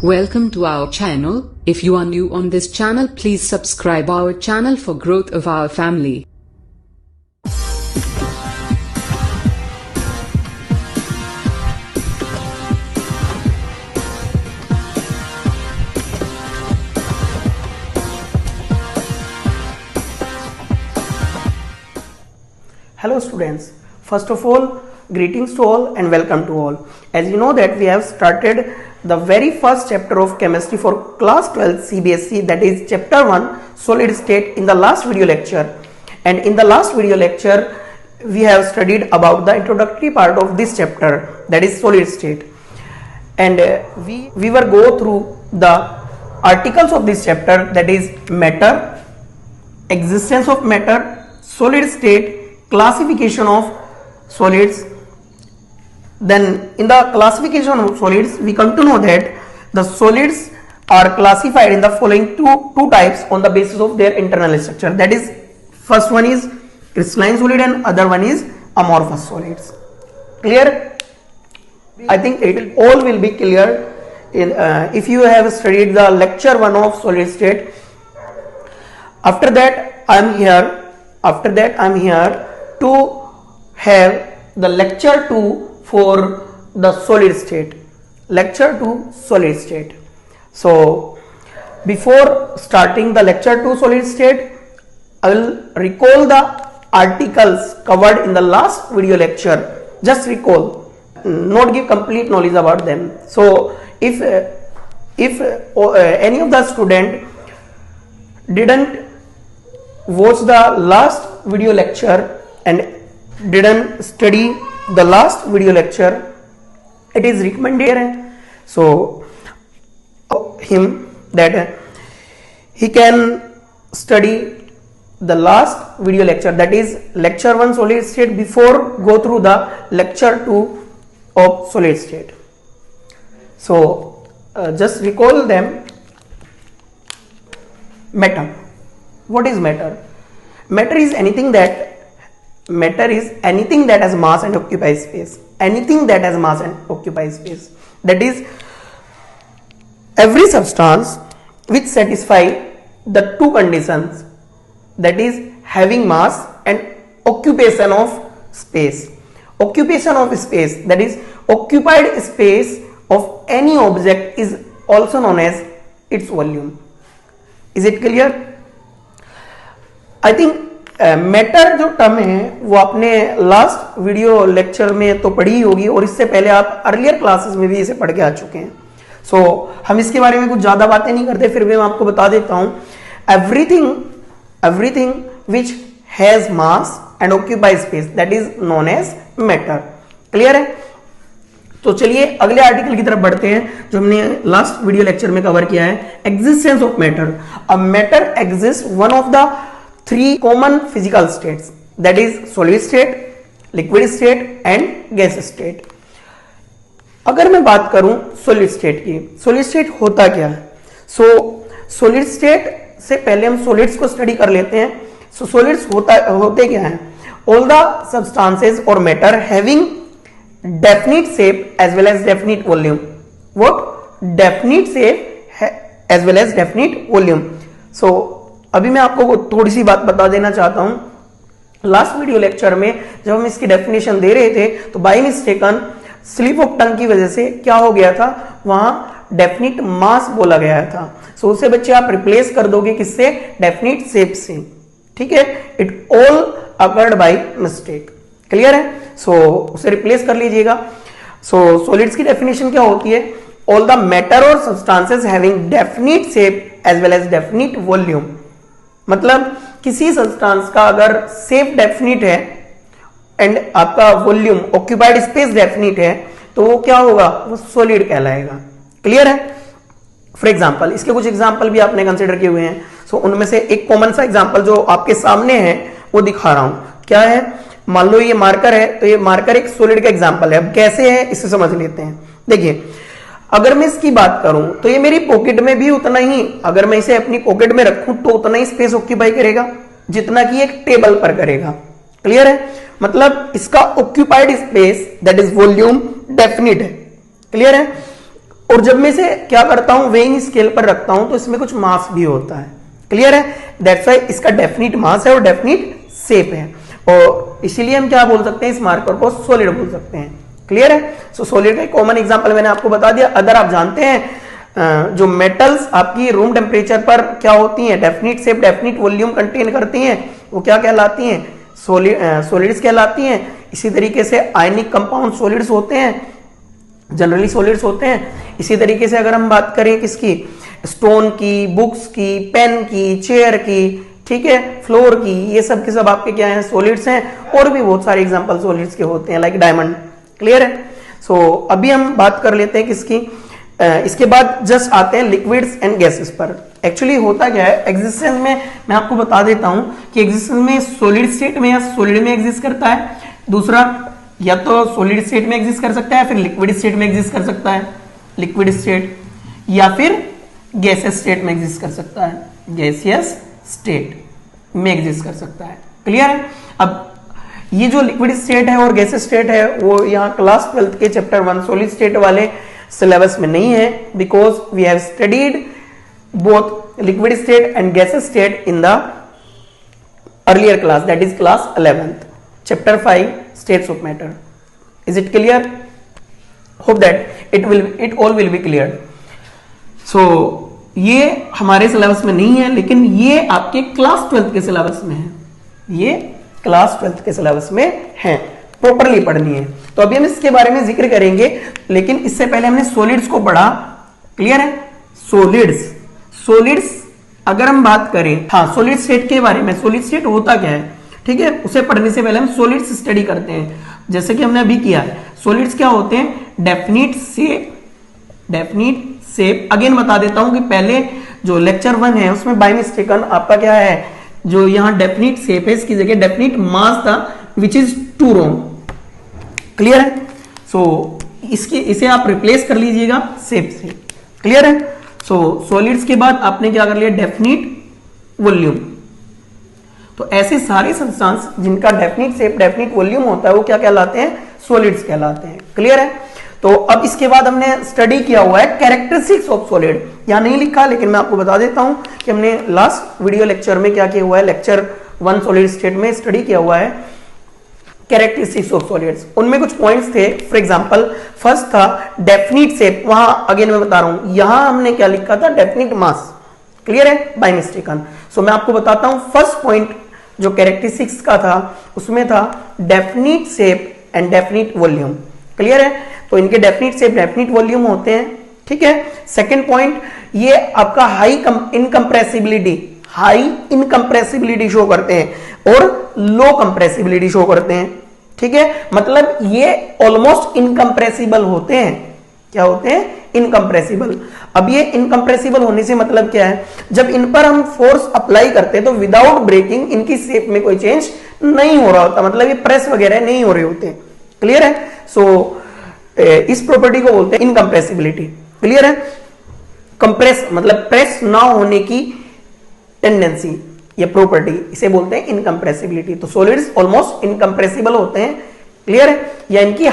Welcome to our channel. If you are new on this channel, please subscribe our channel for growth of our family. Hello students, first of all greetings to all and welcome to all. As you know that we have started the very first chapter of chemistry for class 12 CBSE, that is chapter 1 solid state in the last video lecture. And in the last video lecture we have studied about the introductory part of this chapter, that is solid state. And we will go through the articles of this chapter, that is matter, existence of matter, solid state, classification of solids. Then in the classification of solids we come to know that the solids are classified in the following two types on the basis of their internal structure, that is first one is crystalline solid and other one is amorphous solids. Clear? I think it all will be clear if you have studied the lecture 1 of solid state. After that I am here to have the lecture 2 for the solid state, lecture 2 solid state. So before starting the lecture 2 solid state, I will recall the articles covered in the last video lecture. Just recall, not give complete knowledge about them. So if any of the student didn't watch the last video lecture and didn't study the last video lecture, it is recommended so him that he can study the last video lecture, that is lecture 1 solid state, before go through the lecture 2 of solid state. So just recall them. Matter. What is matter? Matter is anything that has mass and occupies space. Anything that has mass and occupies space. That is every substance which satisfy the two conditions, that is having mass and occupation of space. Occupation of space, that is occupied space of any object, is also known as its volume. Is it clear? I think matter जो term है वो आपने last video lecture में तो पढ़ी होगी और इससे पहले आप अर्लियर क्लासेस में भी इसे पढ़ के आ चुके हैं. सो हम इसके बारे में कुछ ज्यादा बातें नहीं करते, फिर भी मैं आपको बता देता हूं. Everything which has mass and occupy space, that is known as matter. Clear है? तो चलिए अगले आर्टिकल की तरफ बढ़ते हैं जो हमने लास्ट वीडियो लेक्चर में कवर किया है. Existence of matter. A matter exist one of the 3 common physical states, that is solid state, liquid state and gas state. अगर मैं बात करूं solid state की, solid state होता क्या है? solid state से पहले हम solids को स्टडी कर लेते हैं. solids होते क्या हैं? all the substances or matter having definite shape as well as definite volume. What? Definite shape as well as definite volume. So अभी मैं आपको थोड़ी सी बात बता देना चाहता हूं. लास्ट वीडियो लेक्चर में जब हम इसकी डेफिनेशन दे रहे थे तो by mistaken slip of tongue की वजह से क्या हो गया था, वहां डेफिनिट मास बोला गया था. सो उसे बच्चे आप रिप्लेस कर दोगे किससे? डेफिनिट शेप से. ठीक है? It all occurred by mistake. Clear है? सो उसे रिप्लेस कर लीजिएगा. सो सॉलिड्स की डेफिनेशन क्या होती है? ऑल द मैटर और substances having definite shape as well as definite volume. मतलब किसी सब्सटेंस का अगर शेप डेफिनिट है एंड आपका वॉल्यूम ऑक्यूपाइड स्पेस डेफिनिट है तो वो क्या होगा? वो सॉलिड कहलाएगा. क्लियर है? फॉर एग्जांपल इसके कुछ एग्जांपल भी आपने कंसीडर किए हुए हैं. सो उनमें से एक कॉमन सा एग्जांपल जो आपके सामने है वो दिखा रहा हूं. क्या है? मान लो ये मार्कर है, तो ये मार्कर एक सॉलिड का एग्जांपल है. अब कैसे है इसे समझ लेते हैं. देखिए अगर मैं इसकी बात करूं तो ये मेरी पॉकेट में भी उतना ही, अगर मैं इसे अपनी पॉकेट में रखूं तो उतना ही स्पेस ऑक्यूपाई करेगा जितना कि एक टेबल पर करेगा. क्लियर है? मतलब इसका occupied space that is volume definite है. क्लियर है? और जब मैं इसे क्या करता हूं, वेइंग स्केल पर रखता हूं, तो इसमें कुछ मास भी होता है। क्लियर है? दैट्स व्हाई इसका डेफिनिट मास है और डेफिनिट शेप है, और इसीलिए हम क्या बोल सकते हैं, इस मार्कर को सॉलिड बोल सकते हैं। क्लियर है? सो सॉलिड का एक कॉमन एग्जांपल मैंने आपको बता दिया। अगर आप जानते हैं जो मेटल्स आपकी रूम टेम्परेचर पर क्या होती हैं, definite shape definite volume contain करती हैं, वो क्या कहलाती हैं, सॉलिड्स कहलाती हैं। इसी तरीके से आयनिक कंपाउंड सॉलिड्स होते हैं, जनरली सॉलिड्स होते हैं। इसी तरीके से अगर हम बात करें किसकी, स्टोन की, बुक्स की, पेन की, चेयर की, ठीक है, फ्लोर की, ये सब के सब आपके क्या हैं, सॉलिड्स हैं। और भी बहुत सारे एग्जांपल सॉलिड्स के होते हैं, लाइक डायमंड। क्लियर है? सो अभी हम बात कर लेते हैं किसकी, इसके बाद जस्ट आते हैं लिक्विड्स एंड गैसेस पर। एक्चुअली होता क्या है एग्जिस्टेंस में, मैं आपको बता देता हूं कि एग्जिस्टेंस में सॉलिड स्टेट में या सॉलिड में एग्जिस्ट करता है, दूसरा या तो सॉलिड स्टेट में एग्जिस्ट कर सकता है, फिर लिक्विड स्टेट में एग्जिस्ट कर सकता है, लिक्विड स्टेट, या फिर गैसियस स्टेट में एग्जिस्ट कर सकता है, गैसियस स्टेट में एग्जिस्ट कर सकता है। क्लियर है? अब ये जो लिक्विड स्टेट है और गैसियस स्टेट है वो यहाँ क्लास 12 के चैप्टर 1 सॉलिड स्टेट वाले सिलेबस में नहीं है, because we have studied both liquid state and gaseous state in the earlier class, that is class 11th, chapter 5 states of matter. Is it clear? Hope that it all will be clear. So ये हमारे syllabus में नहीं है, लेकिन ये आपके class 12th के syllabus में है, ये क्लास 12th के सिलेबस में है, प्रॉपरली पढ़नी है। तो अभी हम इसके बारे में जिक्र करेंगे, लेकिन इससे पहले हमने सॉलिड्स को पढ़ा। क्लियर है? सॉलिड्स अगर हम बात करें, हाँ, सॉलिड स्टेट के बारे में, सॉलिड स्टेट होता क्या है, ठीक है, उसे पढ़ने से पहले हम सॉलिड्स स्टडी करते हैं, जैसे कि हमने अभी किया है। सॉलिड्स क्या होते हैं, डेफिनिट शेप। अगेन बता देता हूं कि पहले जो लेक्चर 1 है उसमें बाय मिस्टेकन आपका क्या है, जो यहां डेफिनिट शेप है इसकी जगह डेफिनिट मास था, which is too wrong. Clear है? सो इसे आप रिप्लेस कर लीजिएगा शेप से। क्लियर है? सो सॉलिड्स के बाद आपने क्या कर लिया, डेफिनिट वॉल्यूम। तो ऐसे सारे सब्सटेंस जिनका डेफिनिट शेप डेफिनिट वॉल्यूम होता है वो क्या कहलाते हैं, सॉलिड्स कहलाते हैं। क्लियर है? तो अब इसके बाद हमने स्टडी किया हुआ है कैरेक्टरिस्टिक्स ऑफ सॉलिड। यहां नहीं लिखा, लेकिन मैं आपको बता देता हूं कि हमने लास्ट वीडियो लेक्चर में क्या किया हुआ है, लेक्चर 1 सॉलिड स्टेट में स्टडी किया हुआ है कैरेक्टरिस्टिक्स ऑफ सॉलिड्स। उनमें कुछ पॉइंट्स थे। फॉर एग्जांपल फर्स्ट था डेफिनिट शेप, वहां अगेन मैं बता रहा हूं, यहां हमने क्या लिखा था, डेफिनिट मास। क्लियर है? By mistaken. सो मैं आपको बताता हूं, फर्स्ट पॉइंट जो कैरेक्टरिस्टिक्स का था उसमें था definite shape and definite volume. Clear है? तो इनके डेफिनिट शेप डेफिनिट वॉल्यूम होते हैं। ठीक है? सेकंड पॉइंट, ये आपका हाई इनकम्प्रेसिबिलिटी शो करते हैं और लो कंप्रेसिबिलिटी शो करते हैं। ठीक है? मतलब ये ऑलमोस्ट इनकम्प्रेसिबल होते हैं। क्या होते हैं? इनकम्प्रेसिबल। अब ये इनकम्प्रेसिबल होने से मतलब क्या है, जब इन पर हम फोर्स अप्लाई करते हैं तो विदाउट ब्रेकिंग इनकी शेप में कोई चेंज नहीं हो रहा होता, मतलब ये प्रेस वगैरह नहीं हो रहे होते। क्लियर है? सो इस प्रॉपर्टी को बोलते हैं इनकम्प्रेसिबिलिटी। क्लियर है? कंप्रेस मतलब प्रेस ना होने की टेंडेंसी, ये प्रॉपर्टी, इसे बोलते हैं इनकम्प्रेसिबिलिटी। तो सॉलिड्स ऑलमोस्ट इनकम्प्रेसिबल होते हैं। क्लियर है? या इनकी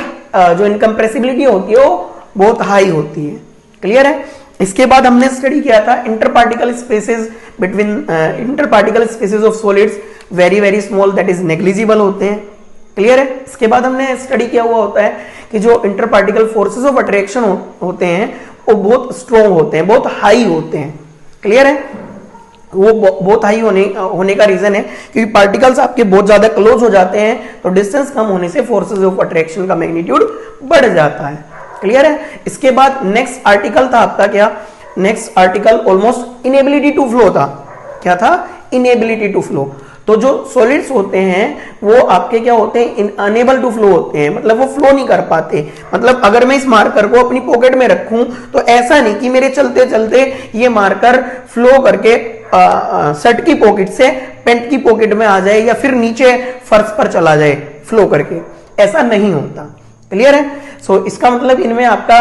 जो इनकम्प्रेसिबिलिटी होती है वो बहुत हाई होती है। क्लियर है? इसके बाद हमने स्टडी किया था interparticle spaces between interparticle spaces of solids very very small, that is negligible होते हैं। क्लियर है? इसके बाद हमने स्टडी किया हुआ होता है कि जो इंटरपार्टिकल फोर्सेस ऑफ अट्रैक्शन होते हैं वो बहुत स्ट्रॉन्ग होते हैं, बहुत हाई होते हैं। क्लियर है? वो बहुत हाई होने का रीजन है क्योंकि पार्टिकल्स आपके बहुत ज्यादा क्लोज हो जाते हैं तो डिस्टेंस कम होने से फोर्सेस ऑफ अट्रैक्शन का मैग्नीट्यूड बढ़ जाता है। क्लियर है? इसके बाद नेक्स्ट आर्टिकल था आपका क्या, next article almost inability to flow था। क्या था? Inability to flow. तो जो सॉलिड्स होते हैं वो आपके क्या होते हैं, अनेबल टू फ्लो होते हैं, मतलब वो फ्लो नहीं कर पाते। मतलब अगर मैं इस मार्कर को अपनी पॉकेट में रखूं तो ऐसा नहीं कि मेरे चलते चलते ये मार्कर फ्लो करके शर्ट की पॉकेट से पैंट की पॉकेट में आ जाए या फिर नीचे फर्श पर चला जाए फ्लो करके, ऐसा नहीं होता। क्लियर है? सो इसका मतलब इनमें आपका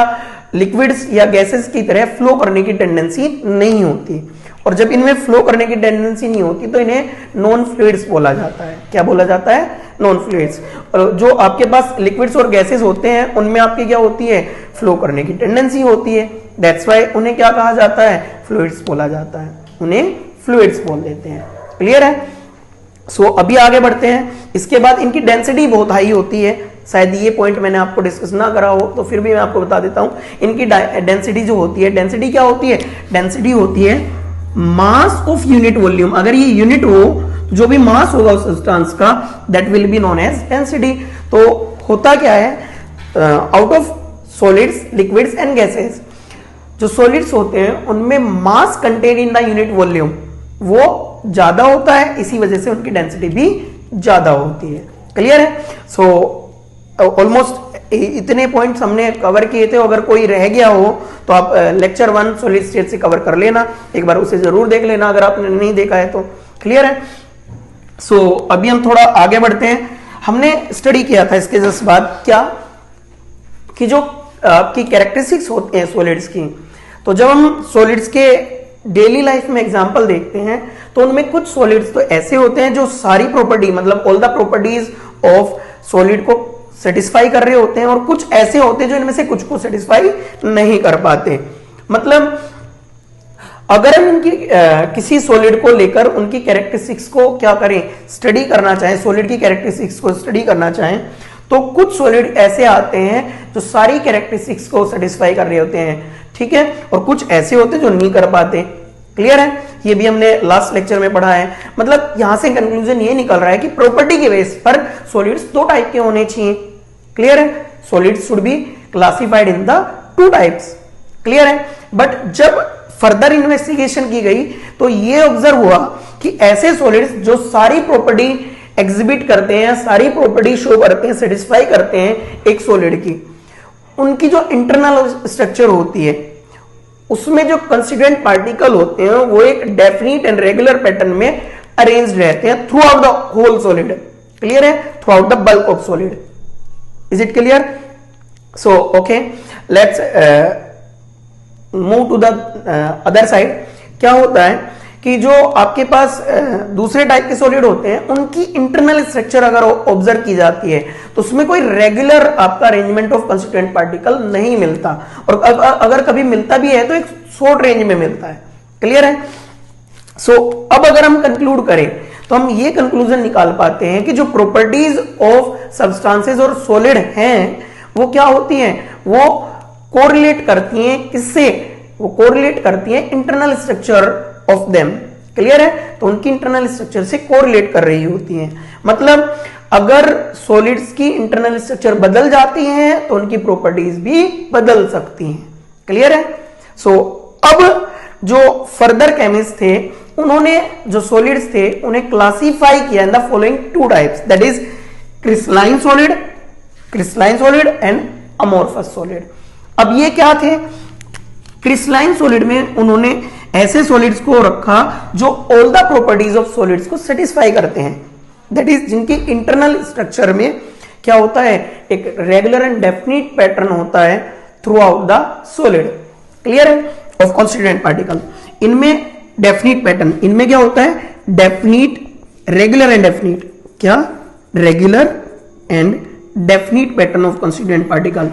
लिक्विड्स या गैसेस की तरह फ्लो करने की टेंडेंसी नहीं होती। और जब इनमें फ्लो करने की टेंडेंसी नहीं होती तो इन्हें नॉन फ्लूइड्स बोला जाता है। क्या बोला जाता है? Non fluids. और जो आपके पास लिक्विड्स और गैसेस होते हैं उनमें आपकी क्या होती है? फ्लो करने की टेंडेंसी होती है। दैट्स वाई उन्हें क्या कहा जाता है? फ्लूइड्स बोला जाता है, उन्हें फ्लूइड्स बोल देते हैं। क्लियर है? सो अभी आगे बढ़ते हैं। इसके बाद इनकी डेंसिटी बहुत हाई होती है। शायद ये पॉइंट मैंने आपको डिस्कस ना करा हो तो फिर भी मैं आपको बता देता हूं। इनकी डेंसिटी जो होती है, डेंसिटी क्या होती है? डेंसिटी होती है मास ऑफ यूनिट वॉल्यूम। अगर ये यूनिट हो तो जो भी मास होगा उस सब्सटेंस का that will be known as density. तो होता क्या है? Out of solids, liquids and gases, जो सॉलिड्स होते हैं उनमें mass contain in the unit volume वो ज्यादा होता है, इसी वजह से उनकी डेंसिटी भी ज्यादा होती है। क्लियर है? सो ऑलमोस्ट इतने पॉइंट्स हमने कवर किए थे। अगर कोई रह गया हो तो आप लेक्चर 1 सॉलिड स्टेट से कवर कर लेना, एक बार उसे जरूर देख लेना अगर आपने नहीं देखा है तो। क्लियर है? सो अभी हम थोड़ा आगे बढ़ते हैं। हमने स्टडी किया था इसके जस्ट बाद क्या कि जो आपकी कैरेक्टरिस्टिक्स होती हैं सॉलिड्स की, तो जब हम सॉलिड्स के डेली लाइफ में एग्जांपल देखते हैं तो उनमें कुछ सॉलिड्स तो ऐसे होते हैं जो सारी प्रॉपर्टी मतलब all the properties of solid को सेटिस्फाई कर रहे होते हैं, और कुछ ऐसे होते हैं जो इनमें से कुछ को सेटिस्फाई नहीं कर पाते। मतलब अगर हम इनकी किसी सॉलिड को लेकर उनकी कैरेक्टरिस्टिक्स को क्या करें? स्टडी करना चाहें, सॉलिड की कैरेक्टरिस्टिक्स को स्टडी करना चाहें, तो कुछ सॉलिड ऐसे आते हैं जो सारी कैरेक्टरिस्टिक्स को सेटिस्फाई कर रहे होते हैं, ठीक है, और कुछ ऐसे होते हैं जो नहीं कर पाते। क्लियर है? ये भी हमने लास्ट लेक्चर में पढ़ा है। मतलब यहां से कंक्लूजन ये निकल रहा है कि प्रॉपर्टी के बेस पर सॉलिड्स दो टाइप के होने चाहिए। क्लियर है? Solids should be classified in the two types. Clear है? बट जब फर्दर इन्वेस्टिगेशन की गई तो ये ऑब्जर्व हुआ कि ऐसे सॉलिड्स जो सारी प्रॉपर्टी एग्जिबिट करते हैं, सारी प्रॉपर्टी शो करते हैं, सेटिस्फाई करते हैं एक सॉलिड की, उनकी जो इंटरनल स्ट्रक्चर होती है उसमें जो कंस्टिट्यूएंट पार्टिकल होते हैं वो एक डेफिनिट एंड रेगुलर पैटर्न में अरेंज्ड रहते हैं throughout the whole solid. Clear है? Throughout the bulk of solid. Is it clear? So okay, let's move to the other side. क्या होता है कि जो आपके पास दूसरे टाइप के सॉलिड होते हैं उनकी इंटरनल स्ट्रक्चर अगर ऑब्जर्व की जाती है तो उसमें कोई रेगुलर आपका अरेंजमेंट ऑफ कंस्टिट्यूएंट पार्टिकल नहीं मिलता, और अगर कभी मिलता भी है तो एक शॉर्ट रेंज में मिलता है। क्लियर है? सो अब अगर हम कंक्लूड करें तो हम ये कंक्लूजन निकाल पाते हैं कि जो प्रॉपर्टीज ऑफ सब्सटेंसेस और सॉलिड हैं वो क्या होती हैं? वो कोरिलेट करती हैं किससे? वो कोरिलेट करती हैं internal structure of them. Clear है? तो उनकी इंटरनल स्ट्रक्चर से कोरिलेट कर रही होती हैं। मतलब अगर सॉलिड्स की इंटरनल स्ट्रक्चर बदल जाती है तो उनकी प्रॉपर्टीज भी बदल सकती हैं। क्लियर है? सो अब जो फर्दर केमिस्ट थे उन्होंने जो सॉलिड्स थे उन्हें क्लासिफाई किया in the following two types, that is crystalline solid and amorphous solid. अब ये क्या थे? क्रिस्टलाइन सॉलिड में उन्होंने ऐसे सॉलिड्स को रखा जो all the properties of solids को सेटिस्फाई करते हैं, दैट इज जिनकी इंटरनल स्ट्रक्चर में क्या होता है? एक रेगुलर एंड डेफिनिट पैटर्न होता है throughout the solid. Clear है? Of constituent particle. इनमें डेफिनिट पैटर्न, इनमें क्या होता है? Definite, regular and definite. क्या? Regular and definite pattern of constituent particle.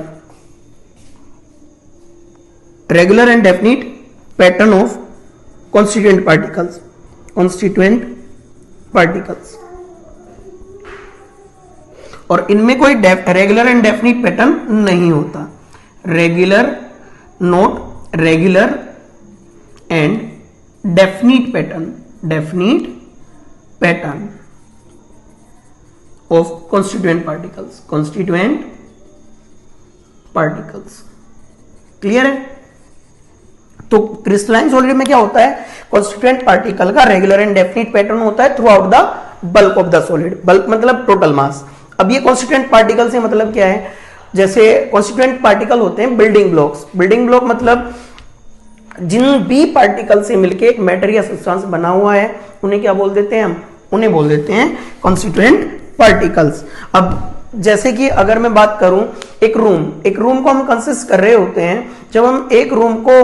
Regular and definite pattern of constituent particles। और इनमें कोई रेगुलर एंड डेफिनिट पैटर्न नहीं होता। Regular, note regular and definite pattern of constituent particles। Clear है? तो crystalline solid में क्या होता है? कॉन्स्टिट्यूएंट पार्टिकल का रेगुलर एंड डेफिनिट पैटर्न होता है throughout the bulk of the solid. Bulk मतलब टोटल मास। अब ये कॉन्स्टिट्यूएंट पार्टिकल से मतलब क्या है? जैसे कॉन्स्टिट्यूएंट पार्टिकल होते हैं बिल्डिंग ब्लॉक्स। बिल्डिंग ब्लॉक मतलब जिन भी पार्टिकल से मिलकर एक मैटर या सब्सटेंस बना हुआ है उन्हें क्या बोल देते हैं? हम उन्हें बोल देते हैं कॉन्स्टिट्यूएंट पार्टिकल्स। अब जैसे कि अगर मैं बात करूं एक रूम को हम कंसिस्ट कर रहे होते हैं, जब हम एक रूम को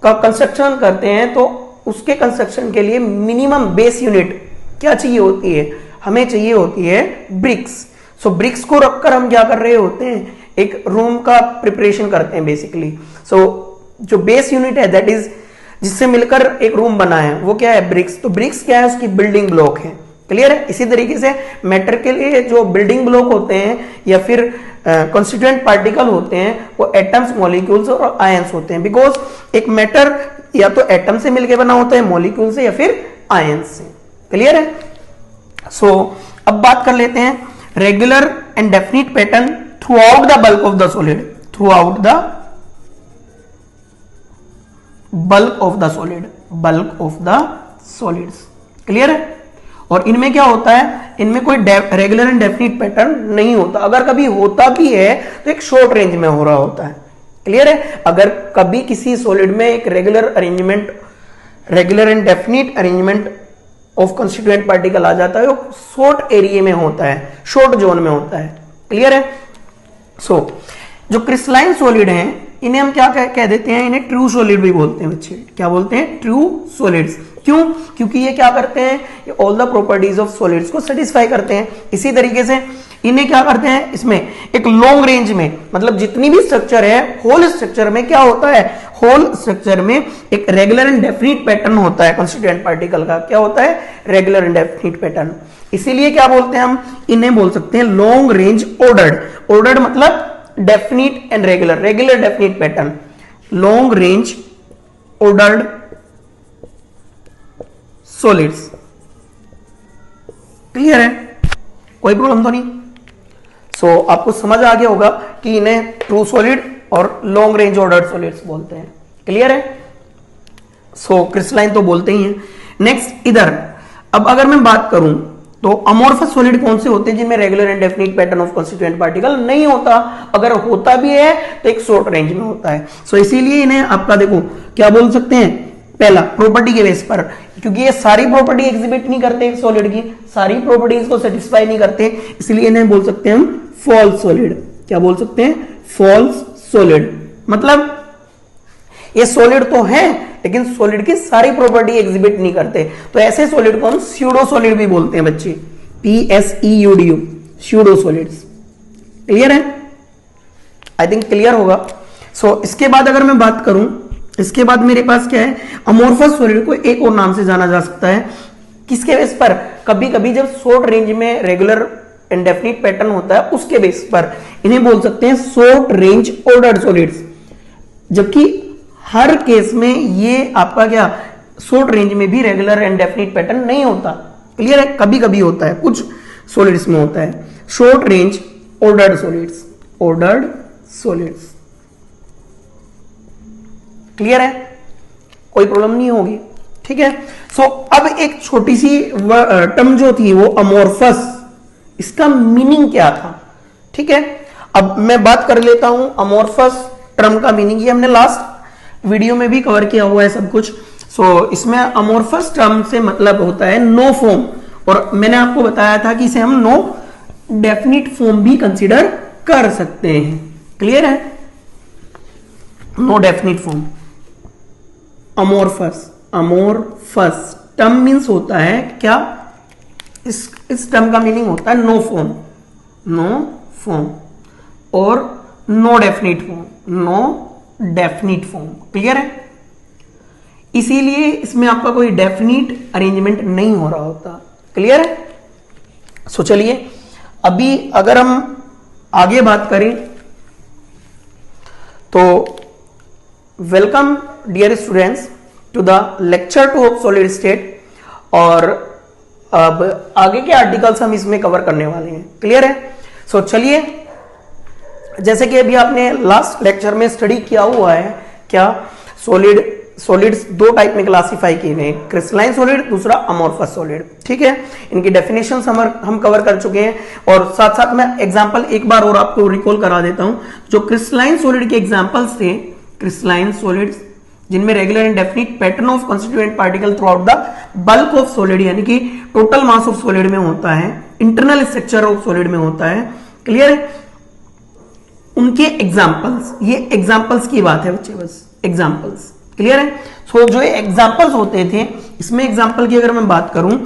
का कंस्ट्रक्शन करते हैं तो उसके कंस्ट्रक्शन के लिए मिनिमम बेस यूनिट क्या चाहिए होती है, हमें चाहिए होती है ब्रिक्स। सो ब्रिक्स को रखकर हम क्या कर रहे होते हैं, एक रूम का प्रिपरेशन करते हैं बेसिकली। सो जो बेस यूनिट है दैट इज जिससे मिलकर एक रूम बना है वो क्या है, ब्रिक्स। तो ब्रिक्स क्या है, उसकी बिल्डिंग ब्लॉक है। क्लियर है। इसी तरीके से मैटर के लिए जो बिल्डिंग ब्लॉक होते हैं या फिर कॉन्स्टिट्यूएंट पार्टिकल होते हैं वो एटम्स, मॉलिक्यूल्स और आयंस होते हैं। बिकॉज एक मैटर या तो एटम से मिलकर बना होता है, मॉलिक्यूल से या फिर आयंस से। क्लियर है। सो अब बात कर लेते हैं regular and definite pattern through out the bulk of the solid, through out the bulk of the solid, bulk of the solids. Clear है। और इनमें क्या होता है, इनमें कोई रेगुलर एंड डेफिनिट पैटर्न नहीं होता। अगर कभी होता भी है तो एक शॉर्ट रेंज में हो रहा होता है। क्लियर है। अगर कभी किसी सॉलिड में एक regular arrangement, regular and definite arrangement of constituent particle आ जाता है, वो शॉर्ट एरिया में होता है, शॉर्ट जोन में होता है। क्लियर है। सो जो क्रिस्टलाइन सॉलिड हैं इन्हें हम क्या कह देते हैं, इन्हें ट्रू सॉलिड भी बोलते हैं बच्चे। क्या बोलते हैं, ट्रू सॉलिड्स। क्यों, क्योंकि ये क्या करते हैं, ये all the properties of solids को सेटिस्फाई करते हैं। इसी तरीके से इन्हें क्या करते हैं, इसमें एक लॉन्ग रेंज में, मतलब जितनी भी स्ट्रक्चर है होल स्ट्रक्चर में क्या होता है, होल स्ट्रक्चर में एक रेगुलर एंड डेफिनिट पैटर्न होता है कंस्टिट्यूएंट पार्टिकल का। क्या होता है, रेगुलर एंड डेफिनिट पैटर्न। इसीलिए क्या बोलते हैं हम, इन्हें बोल सकते हैं लॉन्ग रेंज ऑर्डर्ड। ऑर्डर्ड मतलब definite and regular, regular definite pattern, long range ordered solids. Clear है, कोई प्रॉब्लम तो नहीं। सो आपको समझ आ गया होगा कि इन्हें ट्रू सॉलिड और लॉन्ग रेंज ऑर्डर्ड सॉलिड्स बोलते हैं। क्लियर है। सो क्रिस्टलाइन तो बोलते ही हैं। नेक्स्ट इधर अब अगर मैं बात करूं तो अमोर्फस सॉलिड कौन से होते हैं जिनमें regular and definite pattern of constituent particle नहीं होता। अगर होता भी है तो एक शॉर्ट रेंज में होता है। सो इसीलिए इन्हें आपका देखो क्या बोल सकते हैं, पहला प्रॉपर्टी के बेस पर, क्योंकि ये सारी प्रॉपर्टी एग्जिबिट नहीं करते सॉलिड की, सारी प्रॉपर्टीज को सेटिस्फाई नहीं करते, इसलिए इन्हें बोल सकते हैं हम फॉल्स सॉलिड। क्या बोल सकते हैं, फॉल्स सॉलिड। मतलब ये सॉलिड तो है लेकिन सॉलिड की सारी प्रॉपर्टी एग्जिबिट नहीं करते, तो ऐसे सॉलिड को हम स्यूडो सॉलिड भी बोलते हैं बच्चे, PSEUDO, स्यूडो सॉलिड्स। क्लियर है, आई थिंक क्लियर होगा। सो इसके बाद अगर मैं बात करूं, इसके बाद मेरे पास क्या है, अमोर्फस सॉलिड को एक और नाम से जाना जा सकता है। किसके बेस पर, कभी कभी जब शॉर्ट रेंज में रेगुलर एंड डेफिनिट पैटर्न होता है उसके बेस पर इन्हें बोल सकते हैं शॉर्ट रेंज ऑर्डर्ड सॉलिड्स। जबकि हर केस में ये आपका क्या, शॉर्ट रेंज में भी रेगुलर एंड डेफिनिट पैटर्न नहीं होता। क्लियर है, कभी कभी होता है, कुछ सॉलिड्स में होता है। Short range ordered solids, ordered solids. Clear है, कोई प्रॉब्लम नहीं होगी। ठीक है। सो अब एक छोटी सी टर्म जो थी वो अमोर्फस, इसका मीनिंग क्या था। ठीक है, अब मैं बात कर लेता हूं अमोर्फस टर्म का मीनिंग। ये हमने लास्ट वीडियो में भी कवर किया हुआ है सब कुछ। सो इसमें अमोर्फस टर्म से मतलब होता है नो फॉर्म, और मैंने आपको बताया था कि इसे हम नो डेफिनिट फॉर्म भी कंसीडर कर सकते हैं। क्लियर है, no definite form amorphous. Amorphous term means होता है क्या, इस टर्म का मीनिंग होता है नो फॉर्म, नो फॉर्म और no definite form, no definite form. Clear है, इसीलिए इसमें आपका कोई डेफिनिट अरेंजमेंट नहीं हो रहा होता। क्लियर है। सो चलिए अभी अगर हम आगे बात करें तो welcome dear students to the lecture 2 of solid state, और अब आगे के आर्टिकल्स हम इसमें कवर करने वाले हैं। क्लियर है। सो चलिए, जैसे कि अभी आपने लास्ट लेक्चर में स्टडी किया हुआ है, क्या सॉलिड्स दो टाइप में क्लासिफाई किए गए, क्रिस्टलाइन सॉलिड, दूसरा अमोर्फस सॉलिड। ठीक है, इनकी डेफिनेशंस हम कवर कर चुके हैं, और साथ साथ मैं एग्जांपल एक बार और आपको रिकॉल करा देता हूं। जो क्रिस्टलाइन सॉलिड के एग्जांपल्स थे, क्रिस्टलाइन सॉलिड्स जिनमें regular and definite pattern of constituent particle through out the bulk of solid, यानी कि टोटल मास ऑफ सॉलिड में होता है, इंटरनल स्ट्रक्चर ऑफ सॉलिड में होता है। क्लियर है, उनके एग्जांपल्स, ये एग्जांपल्स की बात है बच्चे, बस एग्जांपल्स। क्लियर है। सो जो एग्जांपल्स होते थे, इसमें एग्जांपल की अगर मैं बात करूं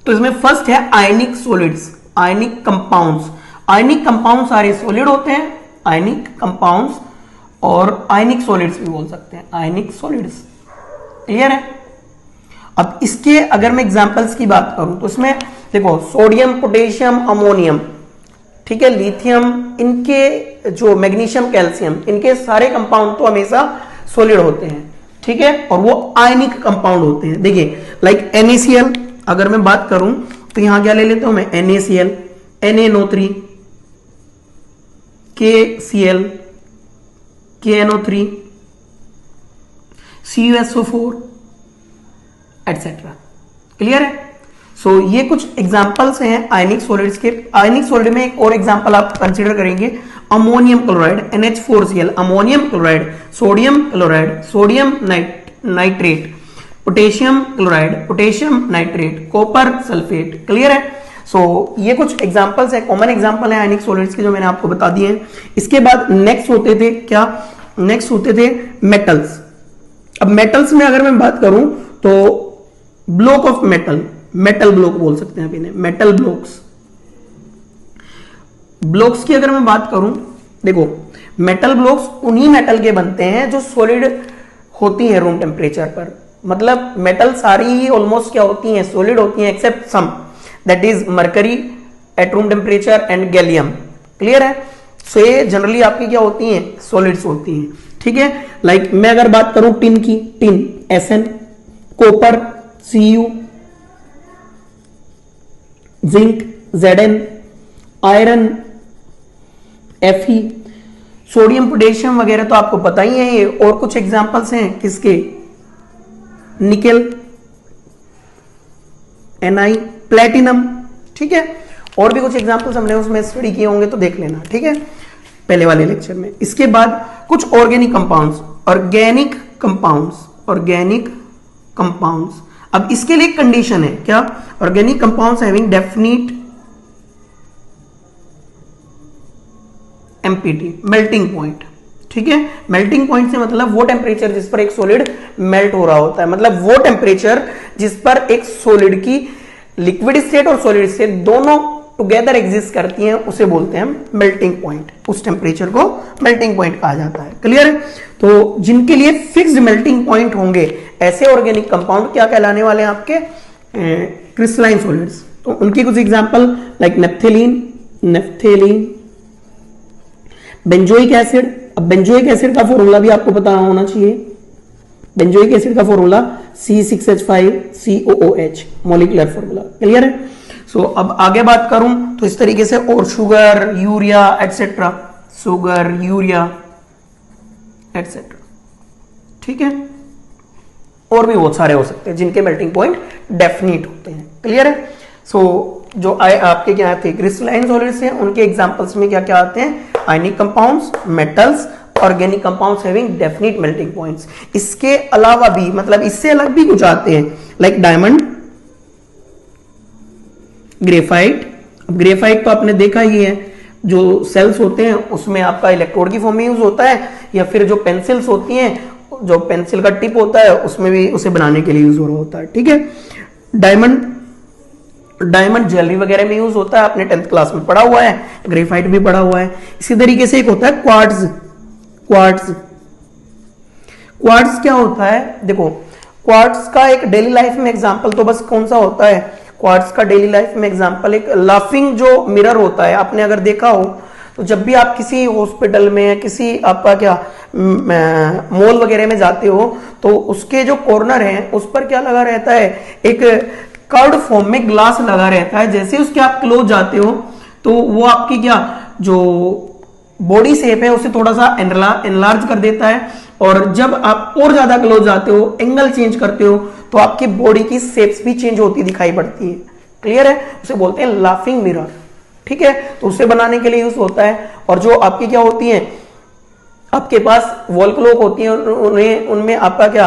तो इसमें फर्स्ट है आयनिक solids, ionic compounds. Ionic compounds सारे सॉलिड होते हैं, आयनिक कंपाउंड्स, और आयनिक सॉलिड्स भी बोल सकते हैं, आयनिक सॉलिड्स। क्लियर है। अब इसके अगर मैं एग्जांपल्स की बात करूं तो इसमें देखो सोडियम, पोटेशियम, अमोनियम, ठीक है, लिथियम, इनके जो मैग्नीशियम, कैल्शियम, इनके सारे कंपाउंड तो हमेशा सॉलिड होते हैं, ठीक है, और वो आयनिक कंपाउंड होते हैं। देखिए लाइक NaCl, अगर मैं बात करूं तो यहां क्या ले लेता हूं मैं, NaCl, NaNO3, KCl, KNO3, CuSO4 etcetera. Clear है। सो ये कुछ एग्जांपल्स हैं आयनिक सॉलिड्स के। आयनिक सॉलिड में एक और एग्जांपल आप कंसीडर करेंगे, ammonium chloride, NH4Cl, ammonium chloride, sodium chloride, sodium nitrate, potassium chloride, potassium nitrate, copper sulphate. Clear है। सो ये कुछ एग्जांपल्स है, कॉमन एग्जांपल है आयनिक सॉलिड्स के जो मैंने आपको बता दिए हैं। इसके बाद नेक्स्ट होते थे क्या, नेक्स्ट होते थे मेटल्स। अब मेटल्स में अगर मैं बात करूं तो block of metal, metal block बोल सकते हैं आप इन्हें, मेटल ब्लॉक्स। ब्लॉक्स की अगर मैं बात करूं, देखो मेटल ब्लॉक्स उन्हीं मेटल के बनते हैं जो सॉलिड होती हैं रूम टेम्परेचर पर। मतलब मेटल सारी ही ऑलमोस्ट क्या होती हैं, सॉलिड होती हैं, except some, that is mercury at room temperature and gallium. Clear है। सो ये जनरली आपकी क्या होती हैं, सॉलिड्स होती हैं, ठीक है। लाइक मैं अगर बात करूं टिन की, tin Sn, copper Cu, zinc Zn, iron Fe, sodium, potassium वगैरह तो आपको पता ही है ये। और कुछ एग्जांपल्स हैं किसके, निकेल, Ni, प्लेटिनम, ठीक है। और भी कुछ एग्जांपल्स हमने उसमें स्टडी किए होंगे तो देख लेना, ठीक है, पहले वाले लेक्चर में। इसके बाद कुछ organic compounds, organic compounds, organic compounds. अब इसके लिए कंडीशन है क्या, organic compounds having definite MPT, melting point, ठीक है। मेल्टिंग पॉइंट से मतलब वो टेम्परेचर जिस पर एक सॉलिड मेल्ट हो रहा होता है, मतलब वो टेम्परेचर जिस पर एक सॉलिड की लिक्विड स्टेट और सॉलिड स्टेट दोनों टुगेदर एग्जिस्ट करती हैं, उसे बोलते हैं मेल्टिंग पॉइंट। उस टेम्परेचर को मेल्टिंग पॉइंट कहा जाता है। क्लियर है। तो जिनके लिए फिक्स्ड मेल्टिंग पॉइंट होंगे ऐसे ऑर्गेनिक कंपाउंड क्या कहलाने वाले हैं, आपके क्रिस्टलाइन सॉलिड्स। तो उनकी कुछ एग्जांपल लाइक नेफ्थेलीन, नेफ्थेलीन, बेंजोइक एसिड। अब बेंजोइक एसिड का फॉर्मूला भी आपको पता होना चाहिए। बेंजोइक एसिड का formula C6H5COOH, molecular formula. Clear है। सो अब आगे बात करूं तो इस तरीके से, और sugar, urea etcetera, sugar, urea etcetera, ठीक है। और भी बहुत सारे हो सकते हैं जिनके मेल्टिंग पॉइंट डेफिनिट होते हैं। क्लियर है। सो जो आपके क्या थे क्रिस्टलाइन सॉलिड्स हैं, उनके एग्जांपल्स में क्या क्या आते हैं, ionic compounds, metals, organic compounds having definite melting points. इसके अलावा भी, मतलब इससे अलग भी कुछ आते हैं, लाइक डायमंड, ग्रेफाइट। ग्रेफाइट तो आपने देखा ही है, जो सेल्स होते हैं उसमें आपका इलेक्ट्रोड की फॉर्म में यूज होता है, या फिर जो पेंसिल्स होती हैं, जो पेंसिल का टिप होता है उसमें भी उसे बनाने के लिए यूज हो रहा होता है, ठीक है। डायमंड, डायमंड ज्वेलरी वगैरह में यूज होता है, आपने 10th क्लास में पढ़ा हुआ है, ग्रेफाइट भी पढ़ा हुआ है। इसी तरीके से एक होता है क्वार्ट्ज। क्वार्ट्ज, क्वार्ट्ज क्या होता है, देखो क्वार्ट्ज का एक डेली लाइफ में एग्जांपल तो बस कौन सा होता है, क्वार्ट्ज का डेली लाइफ में एग्जांपल एक लाफिंग जो मिरर होता है। आपने अगर देखा हो तो जब भी आप किसी हॉस्पिटल में, किसी आपका क्या मॉल वगैरह में जाते हो तो उसके जो कॉर्नर हैं उस पर क्या लगा रहता है, एक कर्व्ड फॉर्म में ग्लास लगा रहता है। जैसे उसके आप क्लोज जाते हो तो वो आपकी क्या जो बॉडी शेप है उसे थोड़ा सा एनलार्ज कर देता है, और जब आप और ज्यादा क्लोज जाते हो, एंगल चेंज करते हो, तो आपकी बॉडी की शेप्स भी चेंज होती दिखाई पड़ती है। क्लियर है। उसे बोलते हैं लाफिंग मिरर, ठीक है। तो उसे बनाने के लिए यूज होता है। और जो आपकी क्या होती है, आपके पास वॉल क्लॉक होती है, उनमें आपका क्या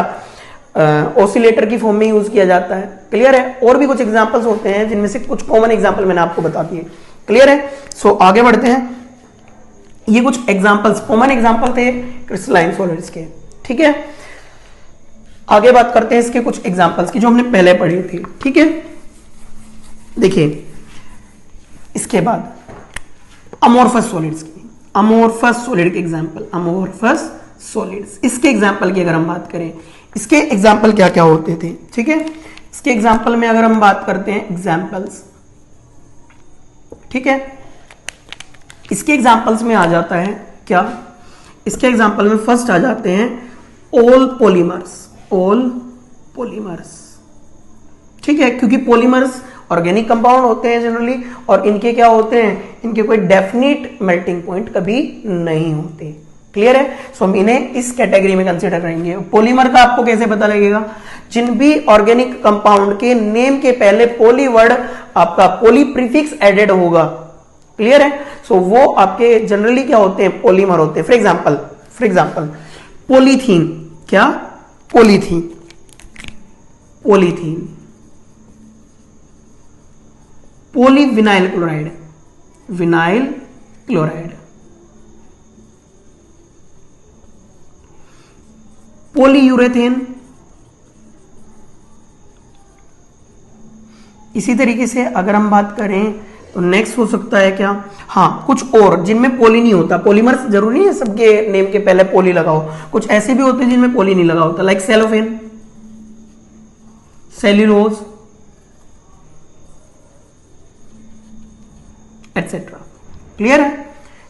ऑसिलेटर की फॉर्म में यूज किया जाता है। क्लियर है। और भी कुछ एग्जांपल्स होते हैं जिनमें से कुछ कॉमन एग्जांपल मैंने आपको बता दिए। क्लियर है। सो आगे बढ़ते हैं। ये कुछ एग्जांपल्स, कॉमन एग्जांपल थे क्रिस्टलाइन सॉलिड्स के, ठीक है, आगे बात करते हैं इसके कुछ एग्जांपल्स की जो हमने पहले पढ़ी थी। ठीक है, देखिए इसके बाद अमोर्फस सॉलिड्स की, अमोर्फस सॉलिड के एग्जांपल, अमोर्फस सॉलिड्स, इसके एग्जांपल की अगर हम बात करें, इसके एग्जांपल क्या क्या होते थे। ठीक है, इसके एग्जांपल में अगर हम बात करते हैं एग्जांपल्स, ठीक है, इसके एग्जांपल्स में आ जाता है क्या, इसके एग्जांपल में फर्स्ट आ जाते हैं ऑल पॉलीमर्स, ऑल पॉलीमर्स। ठीक है, क्योंकि पॉलीमर्स ऑर्गेनिक कंपाउंड होते हैं जनरली, और इनके क्या होते हैं, इनके कोई डेफिनेट मेल्टिंग पॉइंट कभी नहीं होते। क्लियर है, सो हम इन्हें इस कैटेगरी में कंसीडर करेंगे। पॉलीमर का आपको कैसे पता लगेगा, जिन भी ऑर्गेनिक कंपाउंड के नेम के पहले पॉली वर्ड आपका पॉली प्रीफिक्स एडेड होगा। क्लियर है, सो वो आपके जनरली क्या होते हैं, पॉलीमर होते हैं। फॉर एग्जांपल पॉलीथीन, क्या, polythene, polythene, polyvinyl chloride, vinyl chloride, polyurethane. इसी तरीके से अगर हम बात करें तो नेक्स्ट हो सकता है क्या, हाँ कुछ और जिनमें पोली नहीं होता, पॉलीमर्स जरूरी नहीं है सबके नेम के पहले पोली लगाओ, कुछ ऐसे भी होते हैं जिनमें पोली नहीं लगा होता, like cellophane, cellulose etcetera. Clear है,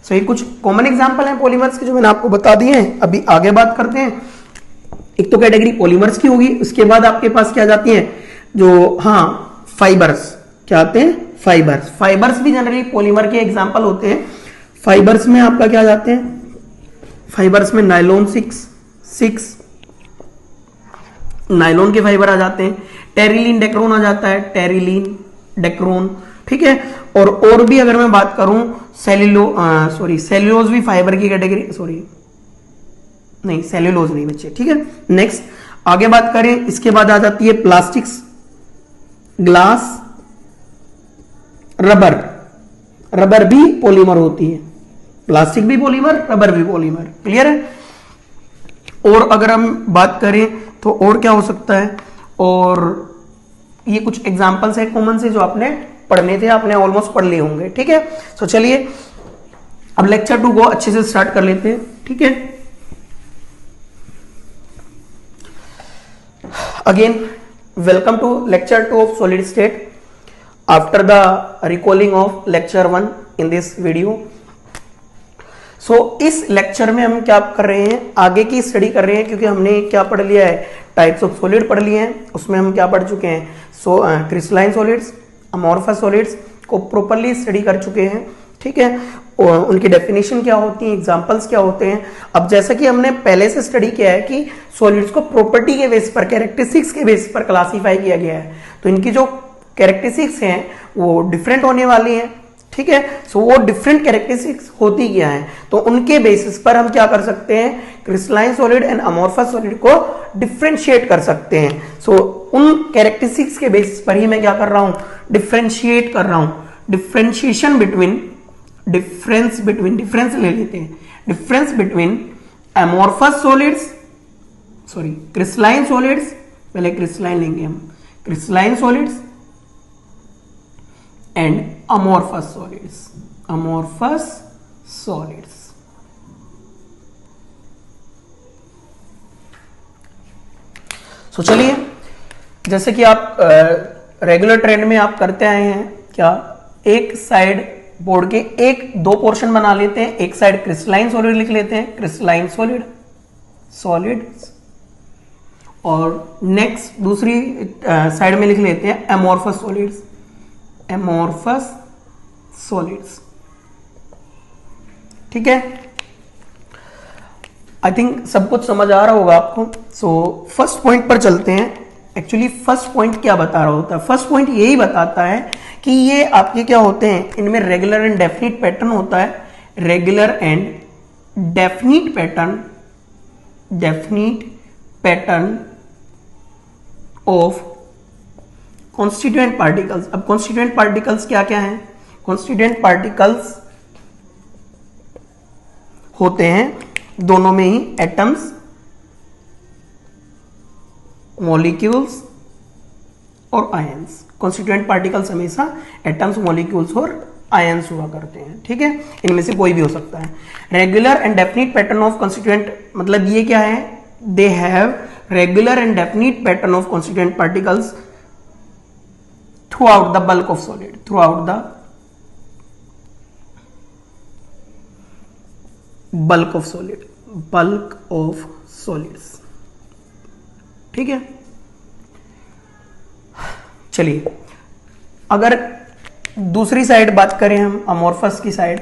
सो ये कुछ कॉमन एग्जांपल हैं पॉलीमर्स के जो मैंने आपको बता दिए हैं। अभी आगे बात करते हैं, एक तो कैटेगरी पॉलीमर्स की होगी, उसके बाद आपके पास क्या जाती हैं, जो हाँ फाइबर्स, क्या आते हैं, फाइबर्स। फाइबर्स भी जनरली पॉलीमर के एग्जांपल होते हैं। फाइबर्स में आपका क्या जाते हैं, फाइबर्स में नायलॉन 6 नायलॉन के फाइबर आ जाते हैं, टेरिलीन डेक्रोन आ जाता है, टेरिलीन डेक्रोन। ठीक है, और भी अगर मैं बात करूं सेल्यूलोज भी फाइबर की कैटेगरी, नहीं सेल्यूलोज नहीं बच्चे। ठीक है, नेक्स्ट आगे बात करें, इसके बाद आ जाती है प्लास्टिक्स, ग्लास, रबर। रबर भी पॉलीमर होती है, प्लास्टिक भी पॉलीमर, रबर भी पॉलीमर। क्लियर है, और अगर हम बात करें तो और क्या हो सकता है, और ये कुछ एग्जांपल्स है कॉमन से जो आपने पढ़ने थे, आपने ऑलमोस्ट पढ़ लिए होंगे। ठीक है, तो चलिए अब लेक्चर 2 को अच्छे से स्टार्ट कर लेते हैं। ठीक है, again welcome to lecture 2 of solid state after the recalling of lecture 1 in this video। so इस लेक्चर में हम क्या कर रहे हैं, आगे की स्टडी कर रहे हैं, क्योंकि हमने क्या पढ़ लिया है, टाइप्स ऑफ सॉलिड पढ़ लिए हैं। उसमें हम क्या पढ़ चुके हैं, क्रिस्टलाइन सॉलिड्स, अमोर्फस सॉलिड्स को प्रॉपर्ली स्टडी कर चुके हैं। ठीक है, और उनकी डेफिनेशन क्या होती है, एग्जांपल्स क्या होते हैं। अब जैसा कि हमने पहले से स्टडी किया है कि सॉलिड्स को प्रॉपर्टी के बेस पर, कैरेक्टरिस्टिक्स के बेस पर क्लासीफाई किया गया है, तो इनकी जो कैरेक्टरिस्टिक्स हैं वो डिफरेंट होने वाली हैं। ठीक है, सो वो डिफरेंट कैरेक्टरिस्टिक्स होती क्या है, तो उनके बेसिस पर हम क्या कर सकते हैं, crystalline solid and amorphous solid को डिफरेंशिएट कर सकते हैं। सो उन कैरेक्टरिस्टिक्स के बेसिस पर ही मैं क्या कर रहा हूं, डिफरेंशिएट कर रहा हूं। डिफरेंशिएशन बिटवीन, डिफरेंस ले लेते हैं, difference between amorphous solids, crystalline solids, पहले क्रिस्टलाइन लेंगे हम, crystalline solids and amorphous solids, amorphous solids. So चलिए, जैसे कि आप रेगुलर ट्रेंड में आप करते आए हैं, क्या एक साइड बोर्ड के एक दो पोर्शन बना लेते हैं, एक साइड क्रिस्टलाइन सॉलिड लिख लेते हैं, क्रिस्टलाइन सॉलिड सॉलिड्स, और नेक्स्ट दूसरी साइड में लिख लेते हैं अमोर्फस सॉलिड्स, अमोर्फस सॉलिड्स। ठीक है, आई थिंक सब कुछ समझ आ रहा होगा आपको। सो फर्स्ट पॉइंट पर चलते हैं। एक्चुअली फर्स्ट पॉइंट क्या बता रहा होता है, फर्स्ट पॉइंट यही बताता है कि ये आपके क्या होते हैं, इनमें रेगुलर एंड डेफिनिट पैटर्न होता है, regular and definite pattern, definite pattern of constituent particles. अब कॉन्स्टिट्यूएंट पार्टिकल्स क्या क्या हैं, कॉन्स्टिट्यूएंट पार्टिकल्स होते हैं दोनों में ही एटम्स मॉलिक्यूल्स और आयंस। कॉन्स्टिट्यूएंट पार्टिकल्स हमेशा एटम्स, मॉलिक्यूल्स और आयंस हुआ करते हैं, ठीक है, इनमें से कोई भी हो सकता है। Regular and definite pattern of constituent, मतलब ये क्या है, they have regular and definite pattern of constituent particles through out the bulk of solid, through out the bulk of solid, bulk of solids, ठीक है। चलिए अगर दूसरी साइड बात करें हम, अमोर्फस की side,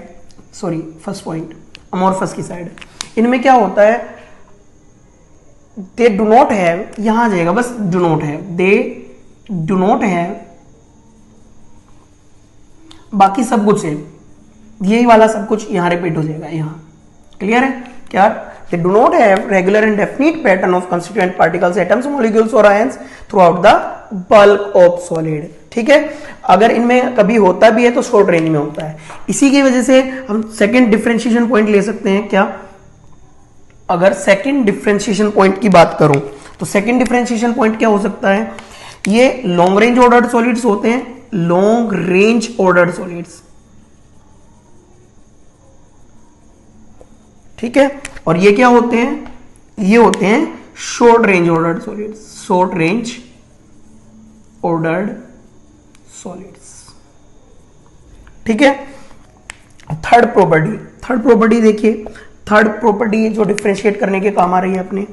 sorry first point amorphous की साइड, इनमें क्या होता है, दे डू नॉट हैव, यहां आ जाएगा बस do not have, they do not have, बाकी सब कुछ है, यही वाला सब कुछ यहां रिपीट हो जाएगा, यहां क्लियर है क्या, they do not have regular and definite pattern of constituent particles, atoms, molecules और ions throughout the bulk of solid, ठीक है। अगर इनमें कभी होता भी है तो शॉर्ट रेंज में होता है। इसी की वजह से हम सेकंड डिफरेंशिएशन पॉइंट ले सकते हैं क्या, अगर सेकंड डिफरेंशिएशन पॉइंट की बात करूं तो सेकंड डिफरेंशिएशन पॉइंट क्या हो सकता है, ये लॉन्ग रेंज ऑर्डर्ड सॉलिड्स होते हैं, लॉन्ग रेंज ऑर्डर्ड सॉलिड्स, ठीक है, और ये क्या होते हैं, ये होते हैं short range ordered solids, short range ordered solids, ठीक है। थर्ड प्रॉपर्टी देखिए, थर्ड प्रॉपर्टी जो डिफरेंशिएट करने के काम आ रही है अपने,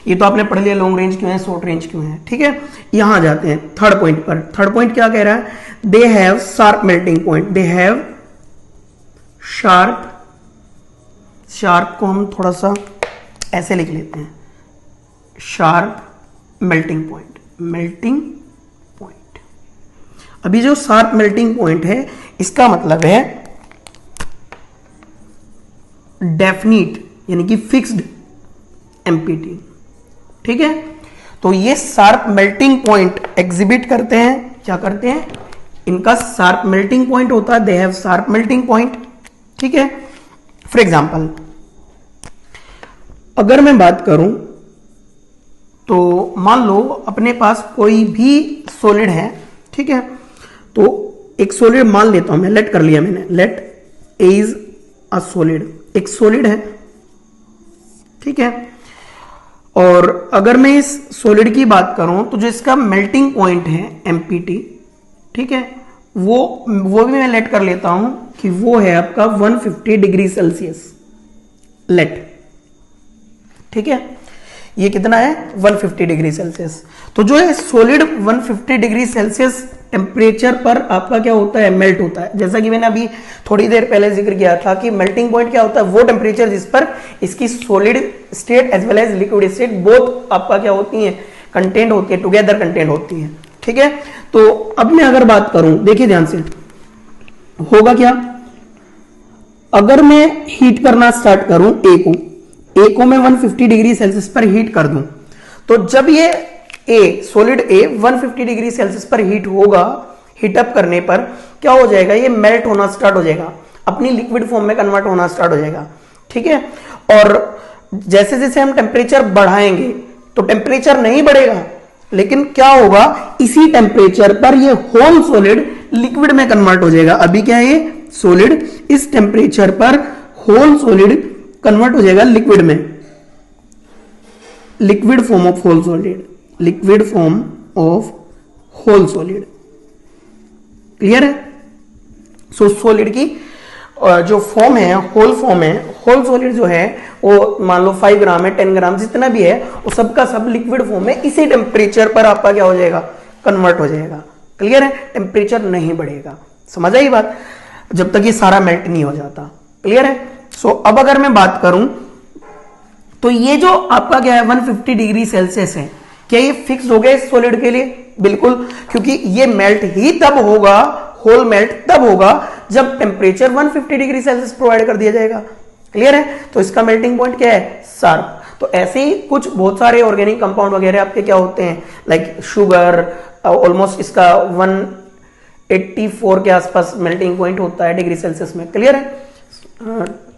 ये तो आपने पढ़ लिया लॉन्ग रेंज क्यों है, शॉर्ट रेंज क्यों है, ठीक है। यहां जाते हैं थर्ड पॉइंट पर। थर्ड पॉइंट क्या कह रहा है, they have sharp melting point, they have sharp, sharp को हम थोड़ा सा ऐसे लिख लेते हैं, sharp melting point, melting point. अभी जो शार्प मेल्टिंग पॉइंट है इसका मतलब है डेफिनिट यानी कि फिक्स्ड एमपीटी, ठीक है। तो ये शार्प मेल्टिंग पॉइंट एग्जिबिट करते हैं, क्या करते हैं, इनका शार्प मेल्टिंग पॉइंट होता है, they have sharp melting point, ठीक है। फॉर एग्जाम्पल अगर मैं बात करूं तो मान लो अपने पास कोई भी सॉलिड है, ठीक है, तो एक सॉलिड मान लेता हूं मैं, लेट कर लिया मैंने, let A is a solid, एक सॉलिड है, ठीक है। और अगर मैं इस सॉलिड की बात करूं तो जो इसका मेल्टिंग पॉइंट है एमपीटी, ठीक है, वो भी मैं लेट कर लेता हूं कि वो है आपका 150 डिग्री सेल्सियस, लेट, ठीक है, ये कितना है 150 डिग्री सेल्सियस। तो जो है सॉलिड 150 डिग्री सेल्सियस टेम्परेचर पर आपका क्या होता है, मेल्ट होता है। जैसा कि मैंने अभी थोड़ी देर पहले जिक्र किया था कि मेल्टिंग पॉइंट क्या होता है, वो टेम्परेचर जिस पर इसकी solid state as well as liquid state both आपका क्या होती है, कंटेंट होती है, टुगेदर कंटेंट होती है, ठीक है। तो अब मैं अगर बात करूं, देखिए ध्यान से, होगा क्या, अगर मैं हीट करना स्टार्ट करूं ए को मैं 150 डिग्री सेल्सियस पर हीट कर दूं, तो जब ये सॉलिड ए 150 डिग्री सेल्सियस पर हीट होगा, हीट अप करने पर क्या हो जाएगा, ये मेल्ट होना स्टार्ट हो जाएगा, अपनी लिक्विड फॉर्म में कन्वर्ट होना स्टार्ट हो जाएगा, ठीक है। और जैसे जैसे हम टेम्परेचर बढ़ाएंगे तो टेम्परेचर नहीं बढ़ेगा, लेकिन क्या होगा, इसी टेम्परेचर पर ये होल सॉलिड लिक्विड में कन्वर्ट हो जाएगा। अभी क्या है, ये सॉलिड इस टेम्परेचर पर होल सॉलिड कन्वर्ट हो जाएगा लिक्विड में, liquid form of whole solid, liquid form of whole solid, clear है। सो सॉलिड की जो फॉर्म है, होल फॉर्म है, होल सॉलिड जो है वो मान लो 5 ग्राम है, 10 ग्राम जितना भी है, वो सबका सब लिक्विड फॉर्म में इसी टेम्परेचर पर आपका क्या हो जाएगा, कन्वर्ट हो जाएगा, क्लियर है। टेम्परेचर नहीं बढ़ेगा, समझ आई बात, जब तक ये सारा मेल्ट नहीं हो जाता, क्लियर है। सो अब अगर मैं बात करूं तो ये जो आपका क्या है 150 डिग्री सेल्सियस है, क्या ये फिक्स हो गया इस सॉलिड के लिए, बिल्कुल, क्योंकि ये मेल्ट ही तब होगा, होल मेल्ट तब होगा जब टेम्परेचर 150 डिग्री सेल्सियस प्रोवाइड कर दिया जाएगा, क्लियर है। तो इसका मेल्टिंग पॉइंट क्या है, शार्प। तो ऐसे ही कुछ बहुत सारे ऑर्गेनिक कंपाउंड वगैरह आपके क्या होते हैं, लाइक शुगर, ऑलमोस्ट इसका 184 के आसपास मेल्टिंग पॉइंट होता है डिग्री सेल्सियस में, क्लियर है।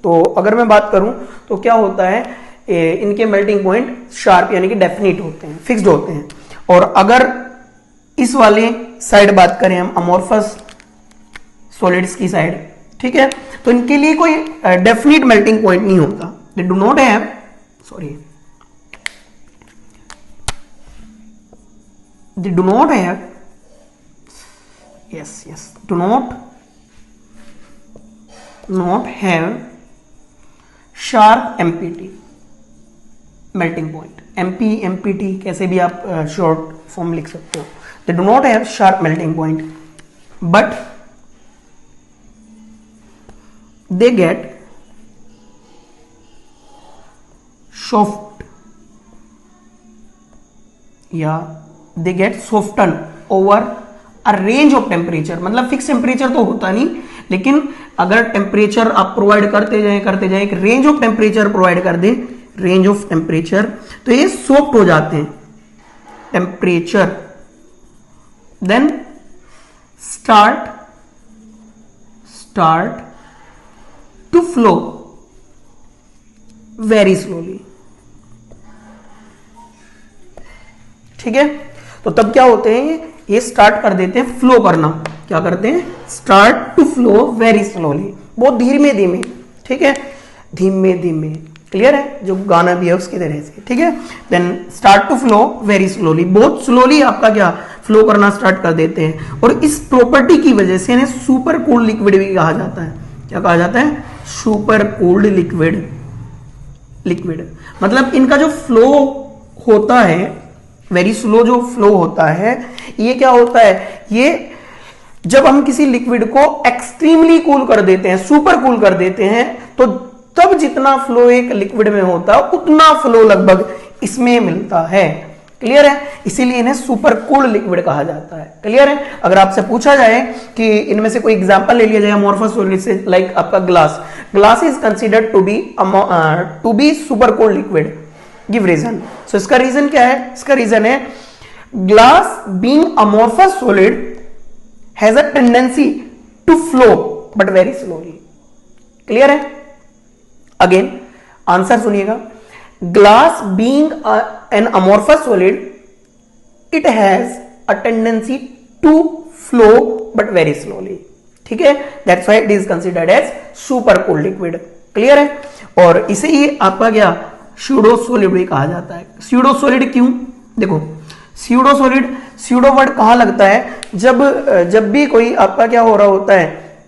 तो अगर मैं बात करूं तो क्या होता है, इनके मेल्टिंग पॉइंट शार्प यानी कि डेफिनिट होते हैं, फिक्स्ड होते हैं। और अगर इस वाले साइड बात करें हम अमोर्फस सॉलिड्स की साइड, ठीक है, तो इनके लिए कोई डेफिनेट मेल्टिंग पॉइंट नहीं होता. दे do not have, sorry, they do not have, do not have sharp MPT melting point. MPT कैसे भी आप शॉर्ट फॉर्म लिख सकते हो. they do not have sharp melting point, but they get soft, they get soften over a range of temperature. मतलब fix temperature तो होता नहीं, लेकिन अगर टेम्परेचर आप प्रोवाइड करते जाए एक रेंज ऑफ टेम्परेचर प्रोवाइड कर दे, रेंज ऑफ टेम्परेचर, तो ये सॉफ्ट हो जाते हैं. Temperature then start to flow very slowly. ठीक है, तो तब क्या होते हैं, ये स्टार्ट कर देते हैं फ्लो करना. क्या करते हैं, start to flow very slowly, बहुत धीमे धीमे. ठीक है, धीमे धीमे. क्लियर है, जो गाना भी है उसकी तरह से. ठीक है, then start to flow very slowly, बहुत स्लोली आपका क्या फ्लो करना स्टार्ट कर देते हैं. और इस प्रॉपर्टी की वजह से इन्हें सुपर कूल्ड लिक्विड भी कहा जाता है. क्या कहा जाता है, सुपर कूल्ड लिक्विड. मतलब इनका जो फ्लो होता है, वेरी स्लो जो फ्लो होता है, ये क्या होता है, ये जब हम किसी लिक्विड को एक्सट्रीमली कूल कर देते हैं, सुपर कूल कर देते हैं, तो तब जितना फ्लो एक लिक्विड में होता है उतना फ्लो लगभग इसमें मिलता है. क्लियर है, इसीलिए इन्हें सुपर कूल्ड लिक्विड कहा जाता है. क्लियर है. अगर आपसे पूछा जाए कि इनमें से कोई एग्जांपल ले लिया जाए अमोर्फस सॉलिड से, लाइक आपका glass is considered to be super cooled liquid. Give reason. So इसका रीजन क्या है, इसका रीजन है glass being amorphous solid has a tendency to flow but very slowly. Clear है. अगेन आंसर सुनिएगा. Glass being an amorphous solid, it has a tendency to flow but very slowly. ठीक है, that's why it is considered as super cooled liquid. Clear है. और इसे ही आपका क्या pseudo solid भी कहा जाता है. स्यूडो सॉलिड क्यों, देखो स्यूडो वर्ड कहां लगता है, जब भी कोई आपका क्या हो रहा होता है,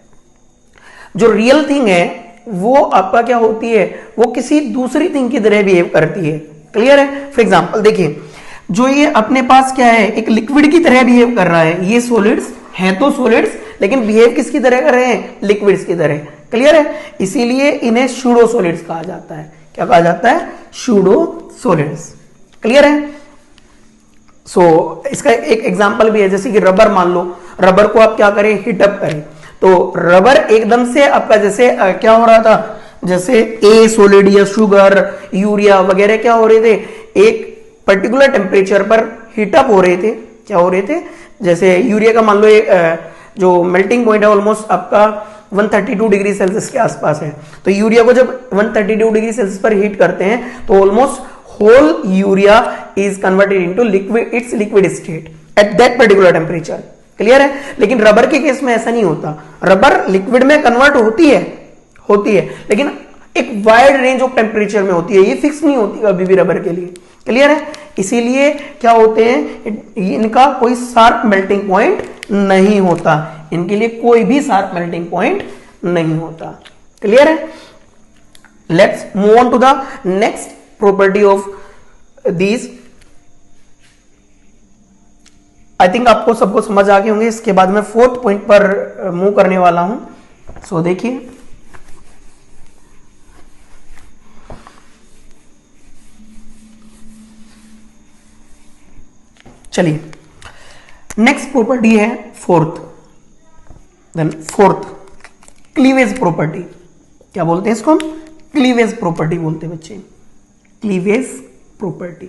जो रियल थिंग है वो आपका क्या होती है, वो किसी दूसरी थिंग की तरह बिहेव करती है. क्लियर है. फॉर एग्जांपल देखिए, जो ये अपने पास क्या है, एक लिक्विड की तरह बिहेव कर रहा है. ये सॉलिड्स हैं तो सॉलिड्स, लेकिन बिहेव किसकी तरह कर रहे हैं, लिक्विड्स की तरह. क्लियर है. इसीलिए इन्हें स्यूडो सॉलिड्स कहा जाता है. क्या कहा जाता है, स्यूडो सॉलिड्स. क्लियर है. सो इसका एक एग्जांपल भी है, जैसे कि रबर. मान लो रबर को आप क्या करें, हीटअप करें, तो रबर एकदम से आपका जैसे क्या हो रहा था, जैसे ए सॉलिड या शुगर, यूरिया वगैरह क्या हो रहे थे, एक पर्टिकुलर टेम्परेचर पर हीटअप हो रहे थे. क्या हो रहे थे, जैसे यूरिया का मान लो जो मेल्टिंग पॉइंट है ऑलमोस्ट आपका 132 डिग्री सेल्सियस के आसपास है. तो यूरिया को जब 132 डिग्री सेल्सियस पर हीट करते हैं तो almost whole urea is converted into liquid, it's liquid state at that particular temperature. Clear है. लेकिन रबर के केस में ऐसा नहीं होता. रबर लिक्विड में कन्वर्ट होती है, लेकिन एक वाइड रेंज ऑफ टेम्परेचर में होती है. ये फिक्स नहीं होती कभी भी रबर के लिए. क्लियर है. इसीलिए क्या होते हैं, इनका कोई शार्प मेल्टिंग पॉइंट नहीं होता. इनके लिए कोई भी शार्प मेल्टिंग पॉइंट नहीं होता. क्लियर है. Let's move on to the next property of these. I think आपको सबको समझ आ गए होंगे. इसके बाद मैं फोर्थ पॉइंट पर मूव करने वाला हूं. सो देखिए, चलिए नेक्स्ट प्रॉपर्टी है fourth. Then fourth cleavage property. क्या बोलते हैं इसको हम, क्लीवेज प्रॉपर्टी बोलते हैं बच्चे. Cleavage property.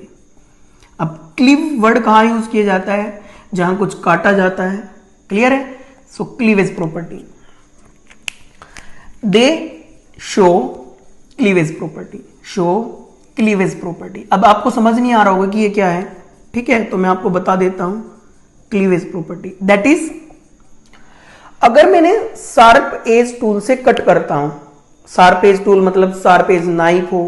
अब क्लीव वर्ड कहां यूज किया जाता है, जहां कुछ काटा जाता है. क्लियर है. So cleavage property, they show cleavage property, show cleavage property. अब आपको समझ नहीं आ रहा होगा कि ये क्या है. ठीक है, तो मैं आपको बता देता हूं क्लीवेज प्रॉपर्टी। दैट इज, अगर मैंने शार्प एज टूल से कट करता हूं, शार्प एज टूल मतलब शार्प एज नाइफ हो,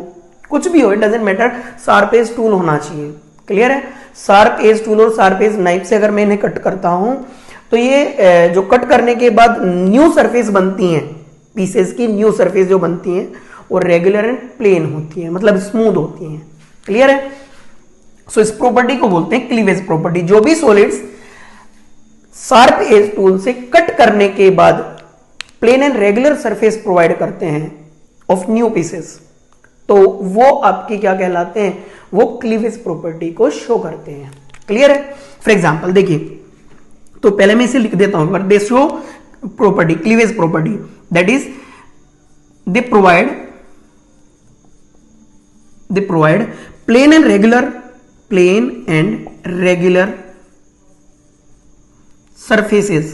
कुछ भी हो, it doesn't matter, sharp edge tool होना चाहिए। क्लियर है? शार्प एज टूल और शार्प एज नाइफ से अगर मैं इन्हें कट करता हूं तो ये जो कट करने के बाद न्यू सरफेस बनती हैं, पीसेस की न्यू सरफेस जो बनती हैं वो रेगुलर एंड प्लेन होती है, मतलब स्मूथ होती हैं। क्लियर है? सो इस प्रॉपर्टी को बोलते हैं क्लीवेज प्रॉपर्टी। जो भी सॉलिड्स शार्प एज टूल से कट करने के बाद plain and regular surface provide करते हैं ऑफ न्यू पीसेस, तो वो आपके क्या कहलाते हैं? वो क्लीवेज प्रॉपर्टी को शो करते हैं। क्लियर है? फॉर एग्जांपल देखिए, तो पहले मैं इसे लिख देता हूं, but they show property, cleavage property, that is they provide plain and regular surfaces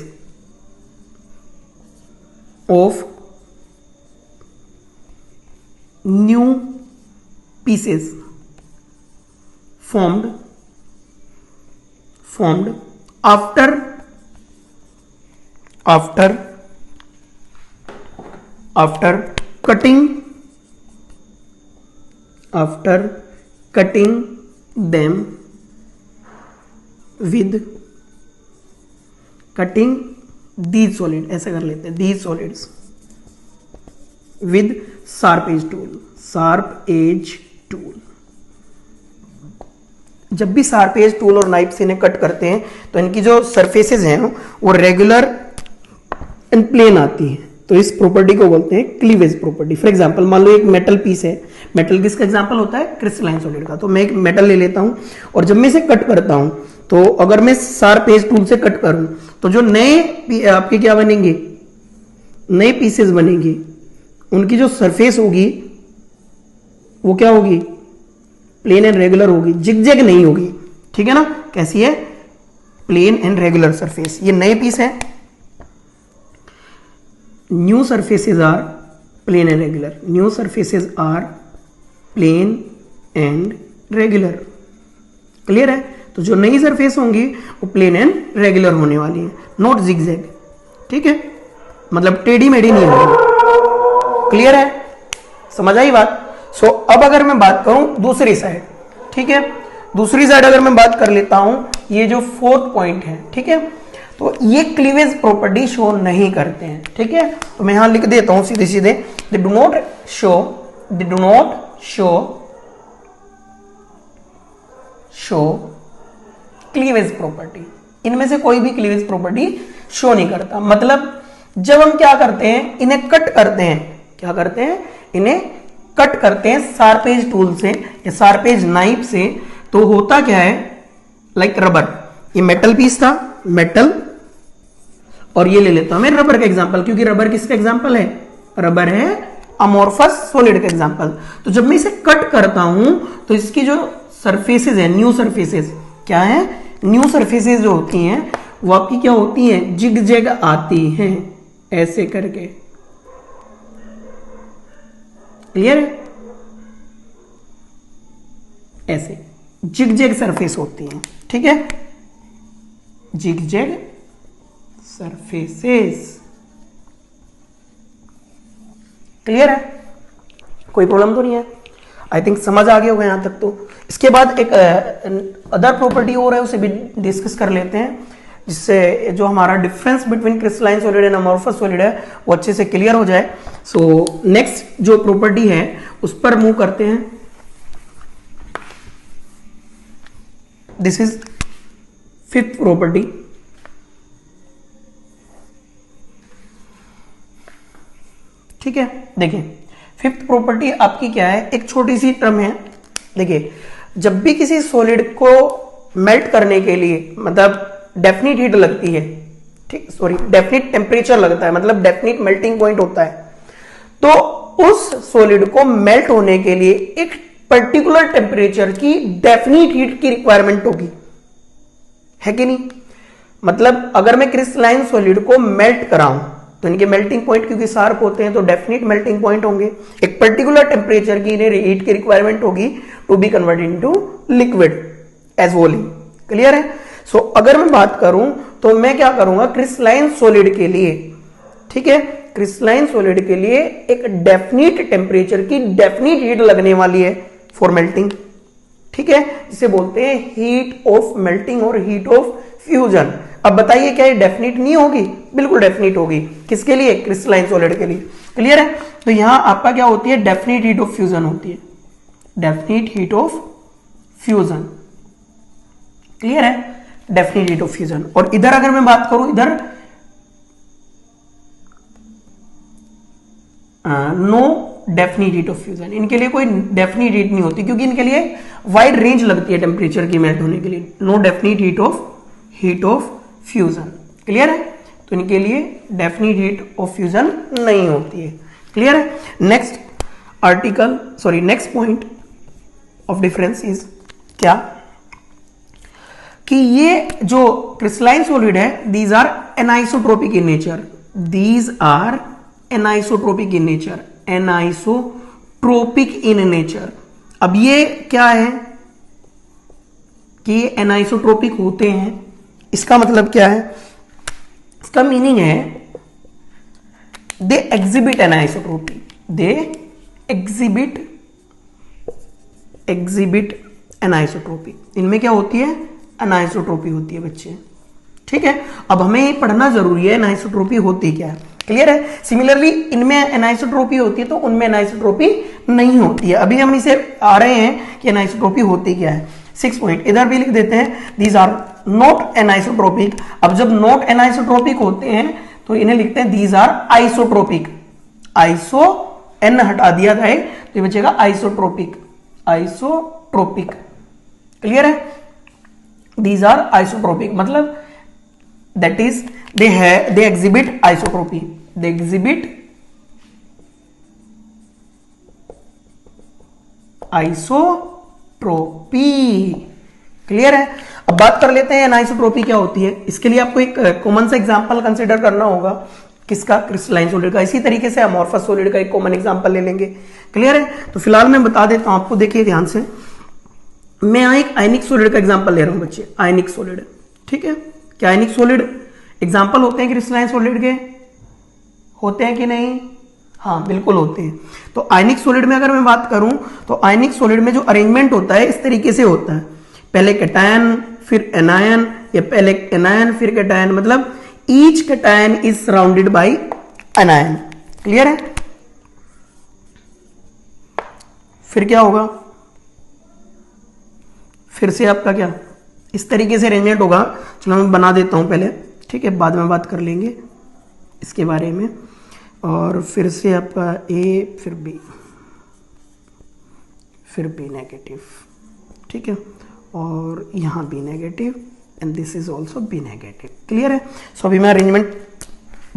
of new pieces formed after cutting them with cutting these solid, ऐसा कर लेते हैं, these solids with sharp edge tool. जब भी sharp edge tool और knife से इन्हें cut करते हैं तो इनकी जो सरफेसेस हैं वो रेगुलर एंड प्लेन आती हैं, तो इस प्रॉपर्टी को बोलते हैं क्लीवेज प्रॉपर्टी। फॉर एग्जांपल मान लो एक मेटल पीस है, मेटल किसका एग्जांपल होता है? क्रिस्टलाइन सॉलिड का। तो मैं एक मेटल ले लेता हूं और जब मैं इसे कट करता हूं तो अगर मैं शार्प एज टूल से कट करूं तो जो नए आपके क्या बनेंगे? नए पीसेस बनेंगे, उनकी जो सरफेस होगी वो क्या होगी? प्लेन एंड रेगुलर होगी, जिगजैग नहीं होगी। ठीक है ना? कैसी है? Plain and regular surface. ये नए पीस है, new surfaces are plain and regular, new surfaces are plain and regular. Clear है? तो जो नई सरफेस होंगी वो प्लेन एंड रेगुलर होने वाली है, नॉट जिगजैग। ठीक है? मतलब टेढ़ी मेढ़ी नहीं होगी। क्लियर है? समझ आई बात? सो अब अगर मैं बात करूं दूसरी साइड, ठीक है, दूसरी साइड अगर मैं बात कर लेता हूं, ये जो फोर्थ पॉइंट है, ठीक है, तो ये क्लीवेज प्रॉपर्टी शो नहीं करते हैं। ठीक है? तो मैं यहां लिख देता हूं सीधे सीधे, दे do not show cleavage property. इनमें से कोई भी क्लीवेज प्रॉपर्टी शो नहीं करता। मतलब जब हम क्या करते हैं, इन्हें कट करते हैं, क्या करते हैं? इन्हें कट करते हैं शार्प एज टूल से या शार्प एज नाइफ से, तो होता क्या है? लाइक रबर, ये मेटल पीस था, मेटल, और ये ले लेता हूं मैं रबर का एग्जांपल, क्योंकि रबर किसका एग्जांपल है? रबर है अमोर्फस सॉलिड का एग्जांपल। तो जब मैं इसे कट करता हूं तो इसकी जो सरफेसेस है, न्यू सरफेसेस क्या है? न्यू सरफेसेस जो होती हैं वो आपकी क्या होती हैं? जिगजैग आती हैं, ऐसे करके। क्लियर है? ऐसे जिगजैग सरफेस होती हैं। ठीक है? Zigzag surfaces. क्लियर है? कोई प्रॉब्लम तो नहीं है? आई थिंक समझ आ गया होगा यहां तक। तो इसके बाद एक अदर प्रॉपर्टी और है, उसे भी डिस्कस कर लेते हैं, जिससे जो हमारा difference between crystalline solid and amorphous solid है वो अच्छे से क्लियर हो जाए। सो नेक्स्ट जो प्रॉपर्टी है उस पर मूव करते हैं। This is fifth property. ठीक है? देखिए फिफ्थ प्रॉपर्टी आपकी क्या है? एक छोटी सी टर्म है। देखिए जब भी किसी सॉलिड को मेल्ट करने के लिए, मतलब डेफिनिट हीट लगती है, ठीक, सॉरी डेफिनिट टेम्परेचर लगता है, मतलब डेफिनिट मेल्टिंग पॉइंट होता है, तो उस सॉलिड को मेल्ट होने के लिए एक पर्टिकुलर टेम्परेचर की डेफिनिट हीट की रिक्वायरमेंट होगी, है कि नहीं? मतलब अगर मैं क्रिस्टलाइन सॉलिड को मेल्ट कराऊं तो इनके मेल्टिंग पॉइंट क्योंकि शार्प होते हैं तो डेफिनिट मेल्टिंग पॉइंट होंगे, एक पर्टिकुलर टेम्परेचर की इन्हें हीट की रिक्वायरमेंट होगी to be converted into liquid as volume. Clear है? सो अगर मैं बात करूं तो मैं क्या करूंगा क्रिस्टलाइन सॉलिड के लिए, ठीक है, क्रिस्टलाइन सॉलिड के लिए एक डेफिनिट टेम्परेचर की डेफिनिट हीट लगने वाली है फॉर मेल्टिंग, ठीक है, जिसे बोलते हैं हीट ऑफ मेल्टिंग और हीट ऑफ फ्यूजन। अब बताइए क्या ये डेफिनिट नहीं होगी? बिल्कुल डेफिनिट होगी। किसके लिए? क्रिस्टलाइन सॉलिड के लिए। क्लियर है? तो यहां आपका क्या होती है? डेफिनिट हीट ऑफ फ्यूजन होती है, definite heat of fusion. Clear है? Definite heat of fusion. और इधर अगर मैं बात करूं, इधर no definite heat of fusion, इनके लिए कोई डेफिनिट हीट नहीं होती क्योंकि इनके लिए वाइड रेंज लगती है टेम्परेचर की मेल्ट होने के लिए। No definite heat of fusion. Clear है? तो इनके लिए डेफिनिट हीट ऑफ फ्यूजन नहीं होती है। क्लियर है? Next article, sorry next point of difference is क्या कि ये जो क्रिस्टलाइन सॉलिड है, these are anisotropic in nature, these are anisotropic in nature, anisotropic in nature. अब ये क्या है कि ये एनाइसोट्रोपिक होते हैं, इसका मतलब क्या है? इसका मीनिंग है दे एग्जिबिट एनाइसोट्रोपी, दे एग्जिबिट एनाइसोट्रोपी। इनमें क्या होती है? एनाइसोट्रोपी होती है बच्चे, ठीक है। अब हमें पढ़ना जरूरी है एनाइसोट्रोपी होती क्या है। क्लियर है? सिमिलरली इनमें एनाइसोट्रोपी होती है तो उनमें एनाइसोट्रोपी नहीं होती है। अभी हम इसे आ रहे हैं कि एनाइसोट्रोपी होती क्या है। 6 पॉइंट इधर भी लिख देते हैं, दीज आर नॉट एनाइसोट्रोपिक। अब जब नॉट एनाइसोट्रोपिक होते हैं तो इन्हें लिखते हैं these are isotropic. Iso an हटा दिया जाए तो ये बचेगा आइसोट्रोपिक, आइसोट्रोपिक। क्लियर है? दीज आर आइसोट्रोपिक मतलब that is they exhibit isotropy, they exhibit isotropy. Clear है? अब बात कर लेते हैं एनाइसोट्रोपी क्या होती है। इसके लिए आपको एक कॉमन सा एग्जांपल कंसीडर करना होगा। किसका? क्रिस्टलाइन सॉलिड का। इसी तरीके से अमोर्फस सॉलिड का एक कॉमन एग्जांपल ले लेंगे। क्लियर है? तो फिलहाल मैं बता देता हूं आपको, देखिए ध्यान से। मैं यहां एक आयनिक सॉलिड का एग्जांपल ले रहा हूं बच्चे, आयनिक सॉलिड, ठीक है। क्या आयनिक सॉलिड एग्जाम्पल होते हैं क्रिस्टलाइन सॉलिड के? होते हैं कि नहीं? हाँ बिल्कुल होते हैं। तो आयनिक सॉलिड में अगर मैं बात करूं तो आयनिक सॉलिड में जो अरेंजमेंट होता है इस तरीके से होता है, पहले कैटायन फिर एनायन, या पहले एनायन फिर कैटायन, मतलब each cation is surrounded bye anion. Clear है? फिर क्या होगा? फिर से आपका क्या इस तरीके से अरेंजमेंट होगा। चलो मैं बना देता हूं पहले, ठीक है, बाद में बात कर लेंगे इसके बारे में। और फिर से आपका ए फिर बी नेगेटिव, ठीक है, और यहाँ B negative and this is also B negative. Clear है? सो अभी मैं अरेंजमेंट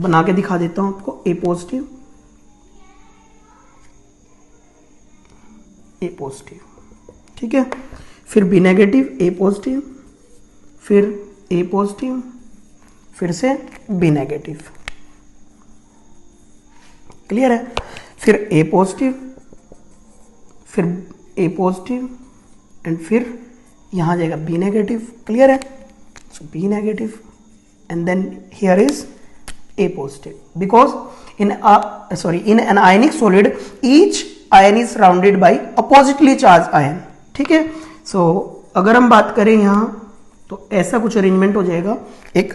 बना के दिखा देता हूं आपको। ए पॉजिटिव, ठीक है, फिर बी नेगेटिव, ए पॉजिटिव, फिर ए पॉजिटिव, फिर से बी नेगेटिव। क्लियर है? फिर ए पॉजिटिव, फिर ए पॉजिटिव एंड फिर यहां जाएगा बी नेगेटिव। क्लियर है? So B negative and then here is A positive, because in an ionic solid each ion is surrounded by oppositely charged ion. ठीक है? So अगर हम बात करें यहां तो ऐसा कुछ अरेंजमेंट हो जाएगा एक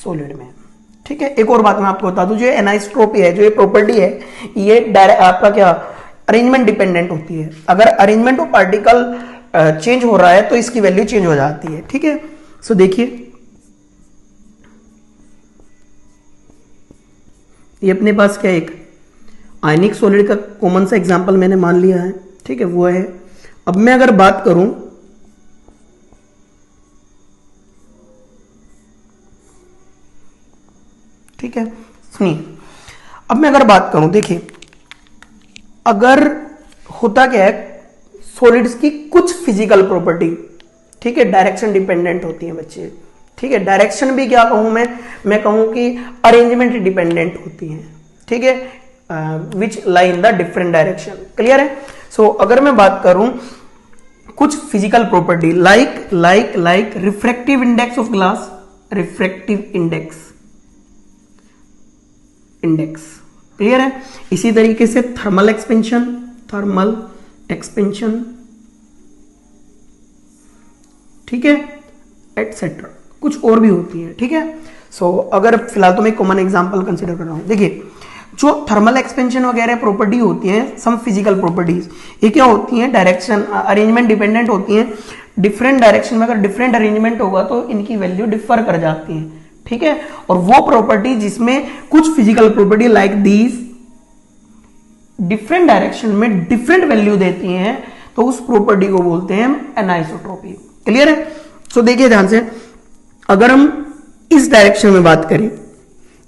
सॉलिड में। ठीक है? एक और बात मैं आपको बता दूं, जो एनाइसोट्रोपी है, जो ये प्रॉपर्टी है, ये डायरेक्ट आपका क्या अरेंजमेंट डिपेंडेंट होती है। अगर अरेंजमेंट ऑफ पार्टिकल चेंज हो रहा है तो इसकी वैल्यू चेंज हो जाती है। ठीक है? सो देखिए ये अपने पास क्या एक आयनिक सॉलिड का कॉमन सा एग्जांपल मैंने मान लिया है। ठीक है? वो है, अब मैं अगर बात करूं ठीक है, सुनिए, अब मैं अगर बात करूं, देखिए अगर होता क्या है, सॉलिड्स की कुछ फिजिकल प्रॉपर्टी, ठीक है, डायरेक्शन डिपेंडेंट होती है बच्चे। ठीक है? डायरेक्शन भी क्या कहूं मैं कहूं कि अरेंजमेंट डिपेंडेंट होती है। ठीक है? Which lie in the different direction. Clear है? सो अगर मैं बात करूं कुछ physical property like refractive index of glass, refractive index clear है। इसी तरीके से थर्मल एक्सपेंशन, ठीक है, एटसेट्रा, कुछ और भी होती है, ठीक है। सो अगर फिलहाल तो मैं कॉमन एग्जांपल कंसीडर कर रहा हूं, देखिए जो थर्मल एक्सपेंशन वगैरह प्रॉपर्टी होती हैं, सम फिजिकल प्रॉपर्टीज, ये क्या होती हैं, डायरेक्शन अरेंजमेंट डिपेंडेंट होती हैं। डिफरेंट डायरेक्शन में अगर डिफरेंट अरेंजमेंट होगा तो इनकी वैल्यू डिफर कर जाती है, ठीक है। और वो प्रॉपर्टी जिसमें कुछ physical property like these different direction में डिफरेंट वैल्यू देती हैं, तो उस प्रॉपर्टी को बोलते हैं एनाइसोट्रॉपी। क्लियर है। सो देखिए ध्यान से, अगर हम इस डायरेक्शन में बात करें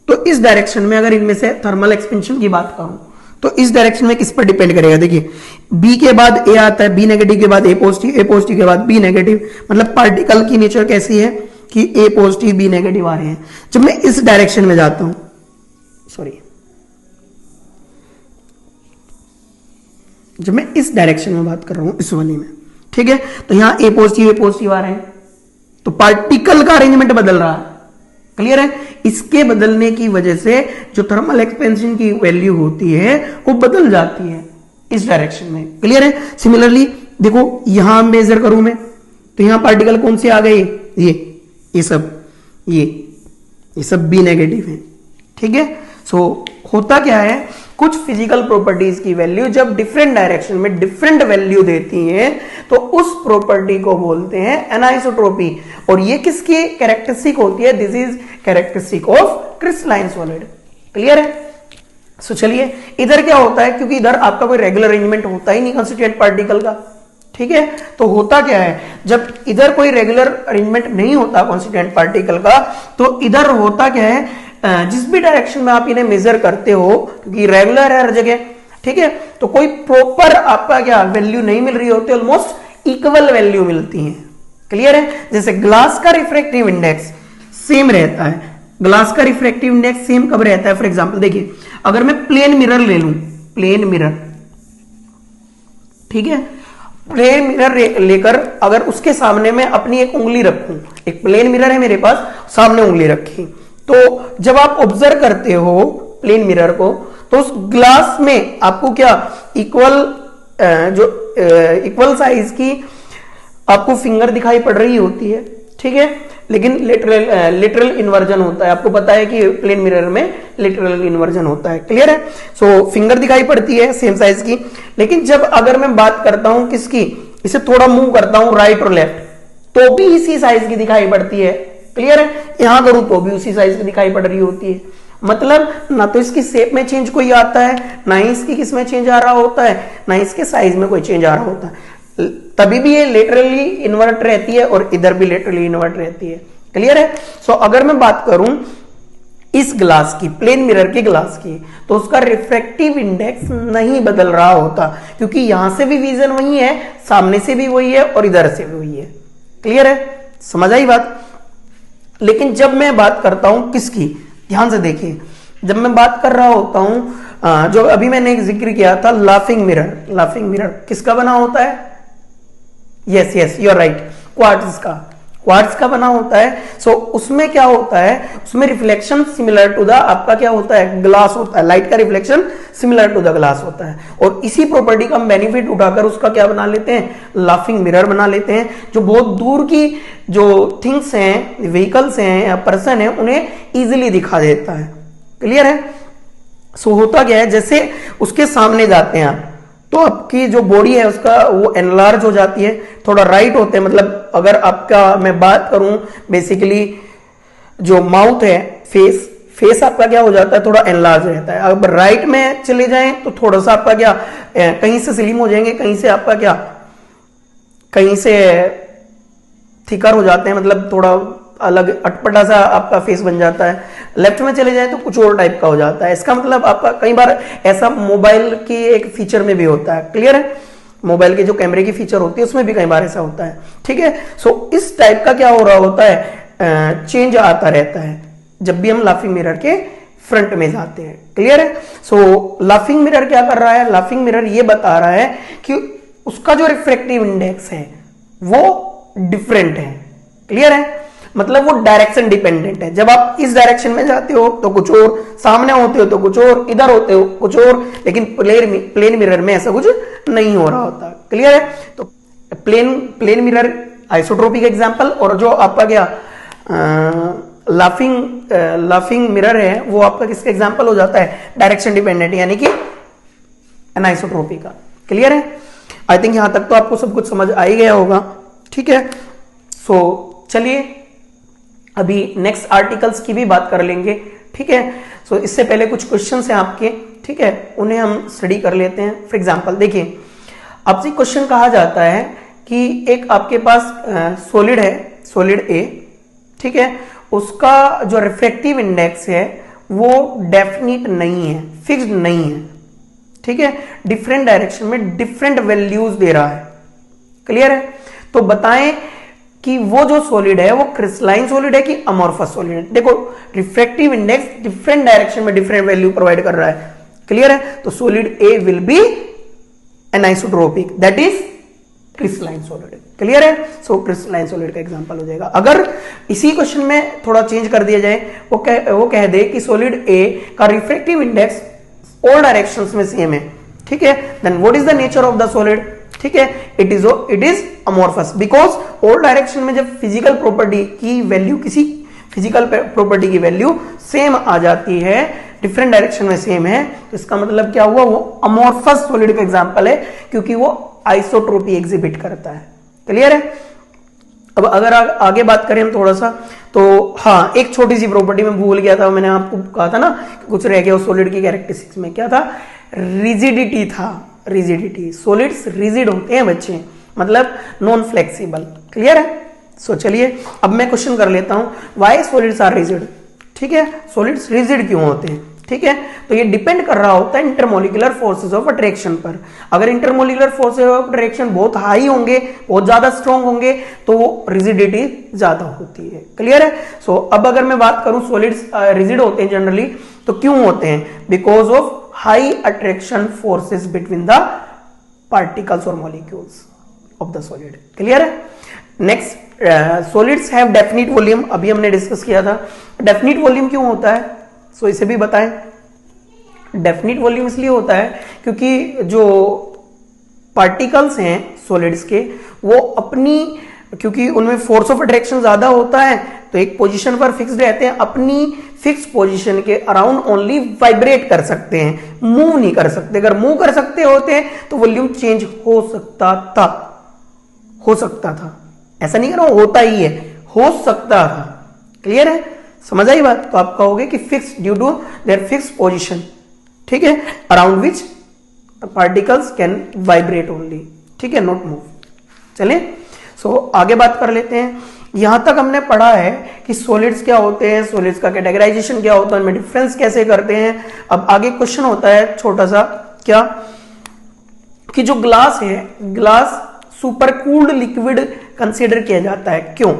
तो इस डायरेक्शन में अगर इनमें से थर्मल एक्सपेंशन की बात करूं तो इस डायरेक्शन में किस पर डिपेंड करेगा, देखिए बी के बाद ए आता है, बी नेगेटिव के बाद ए पॉजिटिव के बाद बी नेगेटिव, मतलब पार्टिकल की नेचर कैसी है कि ए पॉजिटिव बी नेगेटिव आ रहे हैं। जब मैं इस डायरेक्शन में जाता हूं, जब मैं इस डायरेक्शन में बात कर रहा हूं, इस वाली में, ठीक है, तो यहां ए पॉजिटिव आ रहे हैं, तो पार्टिकल का अरेंजमेंट बदल रहा है। क्लियर है। इसके बदलने की वजह से जो थर्मल एक्सपेंशन की वैल्यू होती है वो बदल जाती है इस डायरेक्शन में। क्लियर है। सिमिलरली देखो यहां मेजर करूं मैं तो यहां पार्टिकल कौन से आ गए, ये सब बी नेगेटिव है, ठीक है। सो होता क्या है, कुछ फिजिकल प्रॉपर्टीज की वैल्यू जब डिफरेंट डायरेक्शन में डिफरेंट वैल्यू देती हैं तो उस प्रॉपर्टी को बोलते हैं एनाइसोट्रॉपी। और ये किसकी कैरेक्टरिस्टिक होती है, this is characteristic of crystalline solid. Clear है। सो चलिए इधर क्या होता है, क्योंकि इधर आपका कोई रेगुलर अरेंजमेंट होता ही नहीं कंस्टिट्यूएंट पार्टिकल का, ठीक है। तो होता क्या है, जब इधर कोई रेगुलर अरेंजमेंट नहीं होता कंस्टिट्यूएंट पार्टिकल का, तो इधर होता क्या है, जिस भी डायरेक्शन में आप इन्हें मेजर करते हो, क्योंकि रेगुलर है हर जगह, ठीक है, तो कोई प्रॉपर आपका क्या वैल्यू नहीं मिल रही होती, ऑलमोस्ट इक्वल वैल्यू मिलती है। क्लियर है। जैसे ग्लास का रिफ्रैक्टिव इंडेक्स सेम रहता है, ग्लास का रिफ्रैक्टिव इंडेक्स सेम कब रहता है, फॉर एग्जांपल देखिए अगर मैं प्लेन मिरर ले लूं, प्लेन मिरर, ठीक है, प्लेन मिरर लेकर अगर उसके सामने मैं अपनी एक उंगली रखूं, एक प्लेन मिरर है मेरे पास, सामने उंगली रखी, तो जब आप ऑब्जर्व करते हो प्लेन मिरर को तो उस ग्लास में आपको क्या इक्वल साइज की आपको फिंगर दिखाई पड़ रही होती है, ठीक है, लेकिन लिटरल इन्वर्जन होता है। आपको पता है कि प्लेन मिरर में लिटरल इन्वर्जन होता है। क्लियर है। सो फिंगर दिखाई पड़ती है सेम साइज की, लेकिन जब अगर मैं बात करता हूं किसकी, इसे थोड़ा मूव करता हूं राइट और लेफ्ट, तो भी इसी साइज की दिखाई पड़ती है। क्लियर है। यहां करूं तो भी उसी साइज की दिखाई पड़ रही होती है। मतलब ना तो इसकी शेप में चेंज कोई आता है, ना ही इसकी किस में चेंज आ रहा होता है, ना इसके साइज में कोई चेंज आ रहा होता है, तभी भी ये लेटरली इन्वर्ट रहती है और इधर भी लेटरली इन्वर्ट रहती है। क्लियर है। सो अगर मैं बात करूं इस ग्लास की, प्लेन मिरर के ग्लास की, तो उसका रिफ्रैक्टिव इंडेक्स नहीं बदल रहा होता, क्योंकि यहां से भी विजन वही है, सामने से भी वही है और इधर से भी वही है। क्लियर है। समझ आई बात। लेकिन जब मैं बात करता हूं किसकी, ध्यान से देखिए, जब मैं बात कर रहा होता हूं जो अभी मैंने एक जिक्र किया था लाफिंग मिरर, लाफिंग मिरर किसका बना होता है, yes you are right, quartz का बना होता है। सो उसमें क्या होता है, उसमें रिफ्लेक्शन सिमिलर टू द आपका क्या होता है, ग्लास होता है, लाइट का reflection similar to the glass होता है। और इसी प्रॉपर्टी का हम बेनिफिट उठाकर उसका क्या बना लेते हैं, लाफिंग मिरर बना लेते हैं, जो बहुत दूर की जो थिंग्स हैं, व्हीकल्स हैं या पर्सन है, उन्हें इजिली दिखा देता है। क्लियर है। सो होता क्या है, जैसे उसके सामने जाते हैं आप तो आपकी जो बॉडी है उसका वो एनलार्ज हो जाती है, थोड़ा राइट होते हैं, मतलब अगर आपका मैं बात करूं बेसिकली जो माउथ है, फेस आपका क्या हो जाता है, थोड़ा एनलार्ज रहता है। अब राइट में चले जाएं तो थोड़ा सा आपका क्या कहीं से स्लिम हो जाएंगे, कहीं से आपका क्या कहीं से थिकर हो जाते हैं, मतलब थोड़ा अलग अटपटा सा आपका फेस बन जाता है। लेफ्ट में चले जाए तो कुछ और टाइप का हो जाता है। इसका मतलब आपका कई बार ऐसा मोबाइल की एक फीचर में भी होता है। क्लियर है। मोबाइल के जो कैमरे की फीचर होती है उसमें भी कई बार ऐसा होता है। ठीक है। सो इस टाइप का क्या हो रहा होता है, चेंज आता रहता है जब भी हम लाफिंग मिरर के फ्रंट में जाते हैं। क्लियर है। सो लाफिंग मिरर क्या कर रहा है, लाफिंग मिरर ये बता रहा है कि उसका जो रिफ्रैक्टिव इंडेक्स है वो डिफरेंट है। क्लियर है? मतलब वो डायरेक्शन डिपेंडेंट है। जब आप इस डायरेक्शन में जाते हो तो कुछ और, सामने होते हो तो कुछ और, इधर होते हो कुछ और, लेकिन प्लेन मिरर में ऐसा कुछ नहीं हो रहा होता। क्लियर है? तो प्लेन मिरर आइसोट्रोपिक एग्जांपल, और जो आपका क्या लाफिंग मिरर है वो आपका किसका एग्जांपल हो जाता है? डायरेक्शन डिपेंडेंट, यानी कि एनाइसोट्रोपिक का। क्लियर है? आई थिंक यहां तक तो आपको सब कुछ समझ आ ही गया होगा। ठीक है, सो चलिए अभी नेक्स्ट आर्टिकल्स की भी बात कर लेंगे। ठीक है, सो इससे पहले कुछ क्वेश्चंस हैं आपके, ठीक है, उन्हें हम स्टडी कर लेते हैं। फॉर एग्जांपल देखिए, आपसे क्वेश्चन कहा जाता है कि एक आपके पास सॉलिड है, सॉलिड ए, ठीक है, उसका जो रिफ्रैक्टिव इंडेक्स है वो डेफिनिट नहीं है, फिक्स्ड नहीं है। ठीक है, डिफरेंट डायरेक्शन में डिफरेंट वैल्यूज दे रहा है। क्लियर है? तो बताएं कि वो जो सॉलिड है वो क्रिस्टलाइन सॉलिड है कि अमॉर्फस सॉलिड है। देखो, रिफ्रैक्टिव इंडेक्स डिफरेंट डायरेक्शन में डिफरेंट वैल्यू प्रोवाइड कर रहा है। क्लियर है? तो solid A will be anisotropic, that is crystalline solid. Clear है? सो क्रिस्टलाइन सॉलिड का एग्जांपल हो जाएगा। अगर इसी क्वेश्चन में थोड़ा चेंज कर दिया जाए, वो कह दे कि सॉलिड ए का रिफ्रैक्टिव इंडेक्स ऑल डायरेक्शंस में सेम है, ठीक है, then what is the nature of the solid? ठीक है, it is amorphous, because all direction में जब फिजिकल प्रॉपर्टी की वैल्यू, किसी फिजिकल प्रॉपर्टी की वैल्यू सेम आ जाती है, डिफरेंट डायरेक्शन में सेम है, तो इसका मतलब क्या हुआ? वो अमॉर्फस सॉलिड का एग्जांपल है, क्योंकि वो आइसोट्रोपी एग्जिबिट करता है। क्लियर है? अब अगर आगे बात करें हम थोड़ा सा, तो हाँ, एक छोटी सी प्रॉपर्टी में भूल गया था, मैंने आपको कहा था ना कुछ रह गया सॉलिड की कैरेक्टरिस्टिक्स में, क्या था? रिजिडिटी था। रिजिडिटी, सॉलिड्स रिजिड होते हैं बच्चे, मतलब नॉन फ्लेक्सिबल। क्लियर है? सो चलिए अब मैं क्वेश्चन कर लेता हूं, व्हाई सॉलिड्स आर रिजिड। ठीक है, सॉलिड्स रिजिड क्यों होते हैं? ठीक है, तो ये डिपेंड कर रहा होता है इंटरमोलिकुलर फोर्सेस ऑफ अट्रैक्शन पर। अगर इंटरमोलिकुलर फोर्सेस ऑफ अट्रैक्शन बहुत हाई होंगे, बहुत ज्यादा स्ट्रॉन्ग होंगे, तो रिजिडिटी ज्यादा होती है। क्लियर है? सो अब अगर मैं बात करूं, सॉलिड्स रिजिड होते हैं जनरली, तो क्यों होते हैं? Because of high attraction forces between the particles और molecules of the solid. Clear है? Next, solids have definite volume, अभी हमने डिस्कस किया था। डेफिनिट वॉल्यूम क्यों होता है? सो इसे भी बताएं। डेफिनिट वॉल्यूम इसलिए होता है क्योंकि जो पार्टिकल्स हैं सॉलिड्स के, वो अपनी, क्योंकि उनमें फोर्स ऑफ अट्रैक्शन ज्यादा होता है, तो एक पोजीशन पर फिक्स्ड रहते हैं, अपनी फिक्स पोजीशन के अराउंड ओनली वाइब्रेट कर सकते हैं, मूव नहीं कर सकते। अगर मूव कर सकते होते तो वॉल्यूम चेंज हो सकता था, ऐसा नहीं करो होता ही है, हो सकता था। क्लियर है? समझ आई बात? तो आप कहोगे कि fix due to their fix position, ठीक है, around which particles can vibrate only, ठीक है, नॉट मूव। चलिए, सो आगे बात कर लेते हैं। यहां तक हमने पढ़ा है कि सॉलिड्स क्या होते हैं, सॉलिड्स का कैटेगराइजेशन क्या होता है, उनमें डिफरेंस कैसे करते हैं। अब आगे क्वेश्चन होता है छोटा सा, क्या कि जो ग्लास है, glass super cooled liquid consider किया जाता है, क्यों?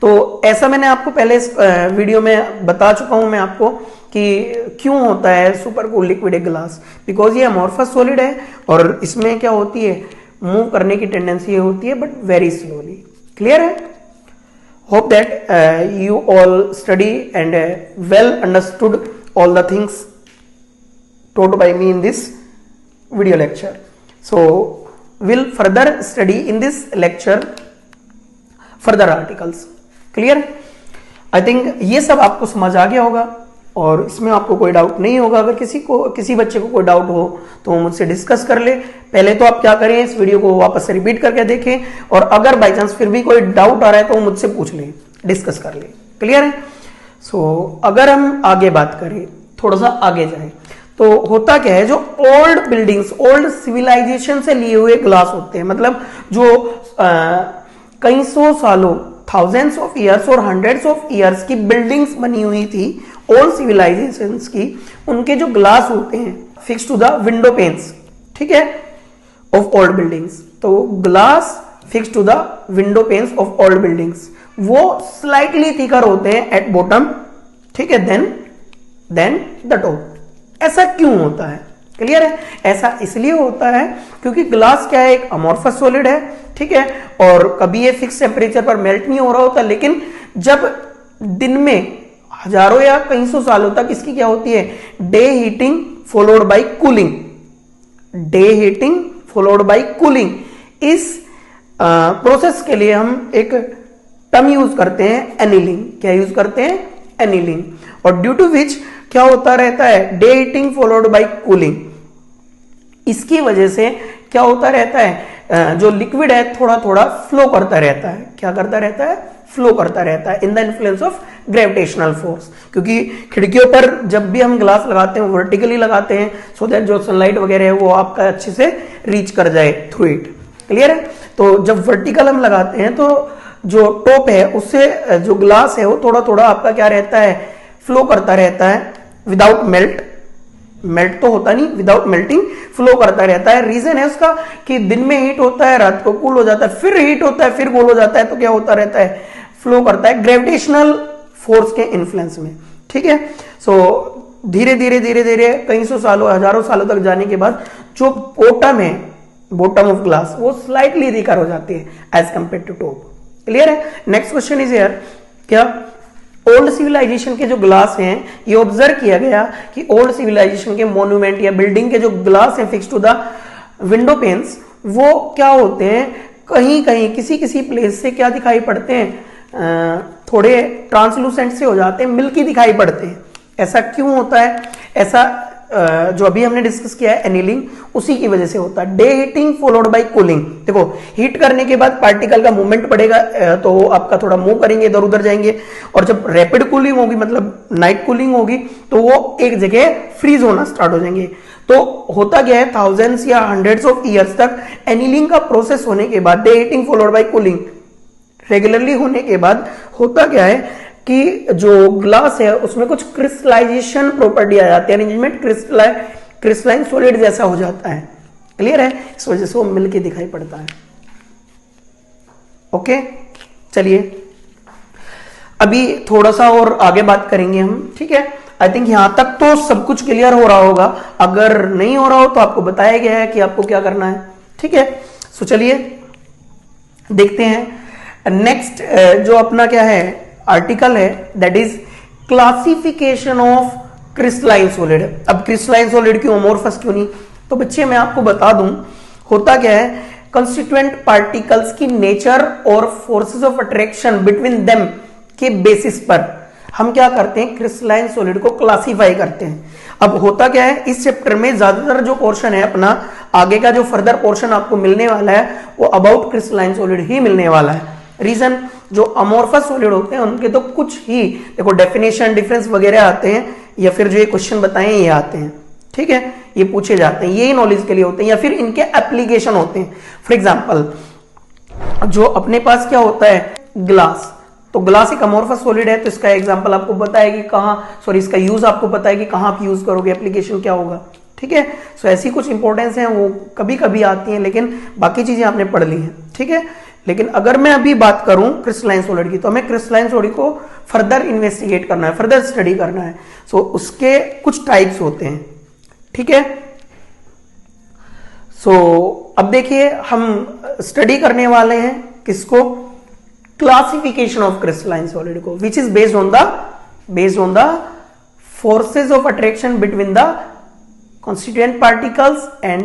तो ऐसा मैंने आपको पहले इस वीडियो में बता चुका हूं मैं आपको कि क्यों होता है सुपर कूल्ड लिक्विड एक ग्लास। बिकॉज ये अमॉर्फस सॉलिड है और इसमें क्या होती है, मूव करने की टेंडेंसी होती है, बट वेरी स्लोली। क्लियर है? Hope that you all study and well understood all the things taught by me in this video lecture. So we'll further study in this lecture further articles. Clear? I think ये सब आपको समझ आ गया होगा और इसमें आपको कोई डाउट नहीं होगा। अगर किसी बच्चे को कोई डाउट हो तो मुझसे डिस्कस कर ले। पहले तो आप क्या करें, इस वीडियो को वापस से रिपीट करके देखें, और अगर बाई चांस फिर भी कोई डाउट आ रहा है तो मुझसे पूछ ले, डिस्कस कर ले। क्लियर है? सो अगर हम आगे बात करें, थोड़ा सा आगे जाए, तो होता क्या है, जो ओल्ड बिल्डिंग्स, ओल्ड सिविलाइजेशन से लिए हुए ग्लास होते हैं, मतलब जो कई सौ सालों, थाउजेंड्स ऑफ ईयर्स और हंड्रेड्स ऑफ ईयर्स की बिल्डिंग्स बनी हुई थी ओल्ड सिविलाइजेशंस की, उनके जो ग्लास होते हैं fix to the window panes, ठीक है, ऑफ ओल्ड बिल्डिंग्स। तो glass fix to the window panes of old buildings, वो स्लाइटली थिकर होते हैं एट बॉटम, ठीक है, देन द टॉप। ऐसा क्यों होता है? क्लियर है? ऐसा इसलिए होता है क्योंकि ग्लास क्या है, एक अमॉर्फस सॉलिड है, ठीक है। और कभी ये फिक्स टेम्परेचर पर मेल्ट नहीं हो रहा होता, लेकिन जब दिन में हजारों या कई सौ सालों तक इसकी क्या होती है, day heating followed by cooling, day heating followed by cooling, इस प्रोसेस के लिए हम एक टर्म यूज करते हैं एनीलिंग। क्या यूज करते हैं, एनीलिंग। और ड्यू टू विच क्या होता रहता है, day heating followed by cooling, इसकी वजह से क्या होता रहता है, जो लिक्विड है थोड़ा थोड़ा फ्लो करता रहता है। क्या करता रहता है, फ्लो करता रहता है in the influence of gravitational force. क्योंकि खिड़कियों पर जब भी हम ग्लास लगाते हैं वर्टिकली लगाते हैं, सो दैट जो सनलाइट वगैरह है वो आपका अच्छे से रीच कर जाए थ्रू इट। क्लियर है। तो जब वर्टिकल हम लगाते हैं तो जो टॉप है उससे जो ग्लास है वो थोड़ा थोड़ा आपका क्या रहता है, फ्लो करता रहता है विदाउट मेल्ट, मेल्ट तो होता नहीं, विदाउट मेल्टिंग फ्लो करता रहता है। रीजन है उसका कि दिन में हीट होता है, रात को कूल हो जाता है, फिर हीट होता है, फिर कूल हो जाता है, तो क्या होता रहता है, फ्लो करता है ग्रेविटेशनल फोर्स के इन्फ्लुएंस में। ठीक है। सो धीरे धीरे धीरे धीरे कई सौ सालों हजारों सालों तक जाने के बाद जो बॉटम है, बॉटम ऑफ ग्लास, वो स्लाइटली रिकर हो जाती है as compare to top. Clear है। नेक्स्ट क्वेश्चन इज हियर, क्या ओल्ड सिविलाइजेशन के जो ग्लास हैं, ये ऑब्जर्व किया गया कि ओल्ड सिविलाइजेशन के मॉन्यूमेंट या बिल्डिंग के जो ग्लास हैं fix to the window panes, वो क्या होते हैं, कहीं कहीं किसी किसी प्लेस से क्या दिखाई पड़ते हैं, थोड़े ट्रांसलूसेंट से हो जाते हैं, मिल्की दिखाई पड़ते हैं। ऐसा क्यों होता है, ऐसा जो अभी हमने डिस्कस किया है एनीलिंग, उसी की वजह से होता है। Day heating followed by cooling, देखो हीट करने के बाद पार्टिकल का मूवमेंट पड़ेगा, तो वो आपका थोड़ा मूव करेंगे, इधर उधर जाएंगे, और जब रैपिड कूलिंग होगी मतलब नाइट कूलिंग होगी तो वो एक जगह फ्रीज होना स्टार्ट हो जाएंगे। तो होता क्या है, थाउजेंड्स या हंड्रेड्स ऑफ ईयर्स तक एनीलिंग का प्रोसेस होने के बाद, day heating followed by cooling regularly होने के बाद होता क्या है कि जो ग्लास है उसमें कुछ क्रिस्टलाइजेशन प्रॉपर्टी आ जाती है, अरेंजमेंट क्रिस्टलाइन सॉलिड जैसा हो जाता है। क्लियर है। इस वजह से वो मिलके दिखाई पड़ता है। ओके, चलिए अभी थोड़ा सा और आगे बात करेंगे हम। ठीक है। आई थिंक यहां तक तो सब कुछ क्लियर हो रहा होगा, अगर नहीं हो रहा हो तो आपको बताया गया है कि आपको क्या करना है। ठीक है। सो चलिए देखते हैं नेक्स्ट जो अपना क्या है आर्टिकल है, that is classification of crystalline solid. अब क्रिस्टलाइन सॉलिड क्यों, अमोर्फस क्यों नहीं, तो बच्चे मैं आपको बता दूं होता क्या है, कंस्टिट्यूएंट पार्टिकल्स की नेचर और forces of attraction between them के बेसिस पर हम क्या करते हैं, क्रिस्टलाइन सॉलिड को क्लासिफाई करते हैं। अब होता क्या है, इस चैप्टर में ज्यादातर जो पोर्शन है अपना, आगे का जो फर्दर पोर्शन आपको मिलने वाला है वो अबाउट क्रिस्टलाइन सॉलिड ही मिलने वाला है। रीजन, जो अमोर्फस सॉलिड होते हैं उनके तो कुछ ही देखो डेफिनेशन डिफरेंस वगैरह आते हैं, या फिर जो ये क्वेश्चन बताए ये आते हैं। ठीक है, ये पूछे जाते हैं, यही नॉलेज के लिए होते हैं, या फिर इनके एप्लीकेशन होते हैं। फॉर एग्जाम्पल जो अपने पास क्या होता है ग्लास, तो ग्लास एक अमोर्फस सॉलिड है, तो इसका एग्जांपल आपको पता है कि कहां, सॉरी इसका यूज आपको पता है कि कहां आप यूज करोगे, एप्लीकेशन क्या होगा। ठीक है। सो ऐसी कुछ इंपॉर्टेंस है वो कभी कभी आती हैं, लेकिन बाकी चीजें आपने पढ़ ली हैं। ठीक है। लेकिन अगर मैं अभी बात करूं क्रिस्टलाइन सॉलिड की, तो हमें क्रिस्टलाइन सॉलिड को फर्दर इन्वेस्टिगेट करना है, फर्दर स्टडी करना है। सो उसके कुछ टाइप्स होते हैं। ठीक है। सो अब देखिए हम स्टडी करने वाले हैं किसको, क्लासिफिकेशन ऑफ क्रिस्टलाइन सॉलिड को, which is based on the forces of attraction between the constituent particles and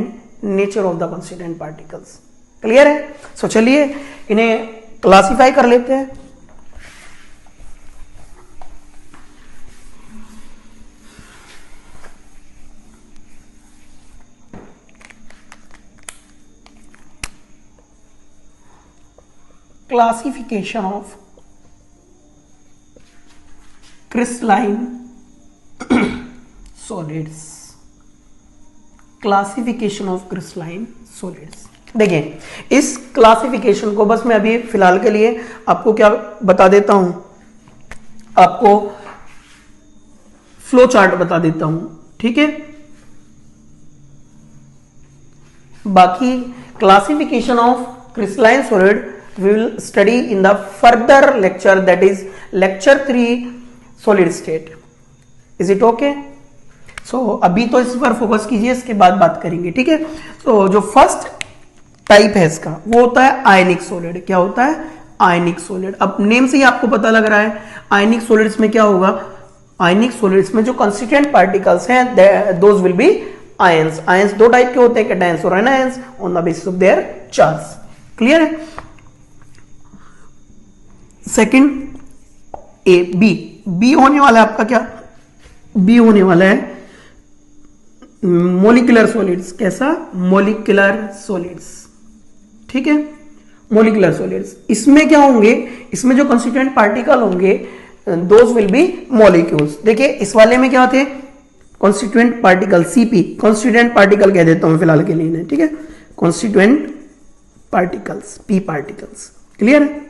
nature of the constituent particles। Clear है। सो चलिए इन्हें क्लासिफाई कर लेते हैं। Classification of crystalline solids, classification of crystalline solids. देखिए इस classification को बस मैं अभी फिलहाल के लिए आपको क्या बता देता हूं, आपको फ्लो चार्ट बता देता हूं। ठीक है। बाकी classification of crystalline solid we will study in the further lecture, that is lecture 3 solid state. Is it okay. So अभी तो इस पर फोकस कीजिए, इसके बाद बात करेंगे। ठीक है। तो जो फर्स्ट टाइप है इसका, वो होता है आयनिक सॉलिड। क्या होता है? आयनिक सॉलिड। अब नेम से ही आपको पता लग रहा है आयनिक सॉलिड्स में क्या होगा, आयनिक सॉलिड्स में जो कंस्टिट्यूएंट पार्टिकल्स हैं those will be ions. Ions दो टाइप के होते हैं, कैटायंस और anions, on the basis of their charge. Clear है? सेकंड ए बी, बी होने वाला है आपका क्या, बी होने वाला है मोलिकुलर सॉलिड्स। कैसा? Molecular solids. ठीक है, मोलिकुलर सॉलिड्स। इसमें क्या होंगे, इसमें जो कंस्टिट्यूएंट पार्टिकल होंगे दोज विल बी मॉलिक्यूल्स। देखिए इस वाले में क्या थे, constituent particle, CP, constituent particle कह देता हूं फिलहाल के लिए, ठीक है, constituent particles, P particles. Clear है?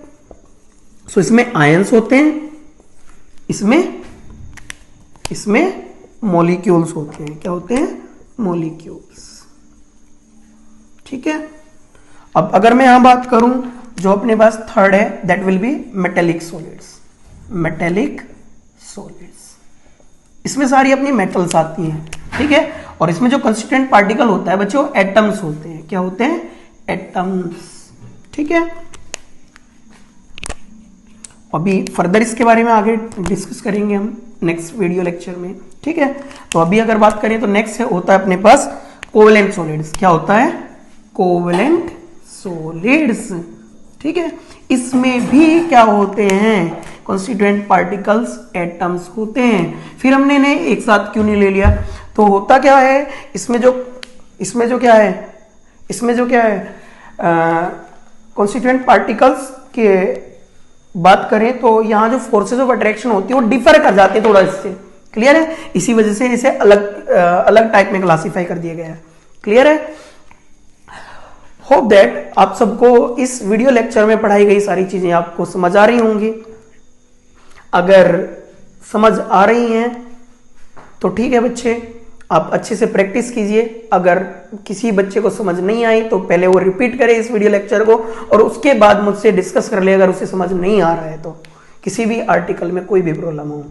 सो इसमें आयंस होते हैं, इसमें मॉलिक्यूल्स होते हैं। क्या होते हैं? मॉलिक्यूल्स। ठीक है। अब अगर मैं यहां बात करूं, जो अपने पास थर्ड है that will B metallic solids. Metallic solids, इसमें सारी अपनी मेटल्स आती हैं। ठीक है, और इसमें जो कंस्टिट्यूएंट पार्टिकल होता है बच्चों, एटम्स होते हैं। क्या होते हैं? एटम्स। ठीक है, अभी फर्दर इसके बारे में आगे डिस्कस करेंगे हम नेक्स्ट वीडियो लेक्चर में। ठीक है, तो अभी अगर बात करें तो नेक्स्ट होता है अपने पास कोवेलेंट सॉलिड्स। क्या होता है? Covalent solids. ठीक है, इसमें भी क्या होते हैं, कॉन्स्टिट्यूएंट पार्टिकल्स, एटम्स होते हैं। फिर हमने इन्हें एक साथ क्यों नहीं ले लिया, तो होता क्या है, इसमें जो क्या है कॉन्स्टिट्यूएंट पार्टिकल्स के बात करें तो यहां जो फोर्सेस ऑफ अट्रैक्शन होती है वो डिफर कर जाते हैं थोड़ा इससे। क्लियर है? इसी वजह से इसे अलग टाइप में क्लासिफाई कर दिया गया है। क्लियर है? होप दैट आप सबको इस वीडियो लेक्चर में पढ़ाई गई सारी चीजें आपको समझ आ रही होंगी। अगर समझ आ रही हैं तो ठीक है बच्चे, आप अच्छे से प्रैक्टिस कीजिए। अगर किसी बच्चे को समझ नहीं आई तो पहले वो रिपीट करे इस वीडियो लेक्चर को, और उसके बाद मुझसे डिस्कस कर ले अगर उसे समझ नहीं आ रहा है तो, किसी भी आर्टिकल में कोई भी प्रॉब्लम हो।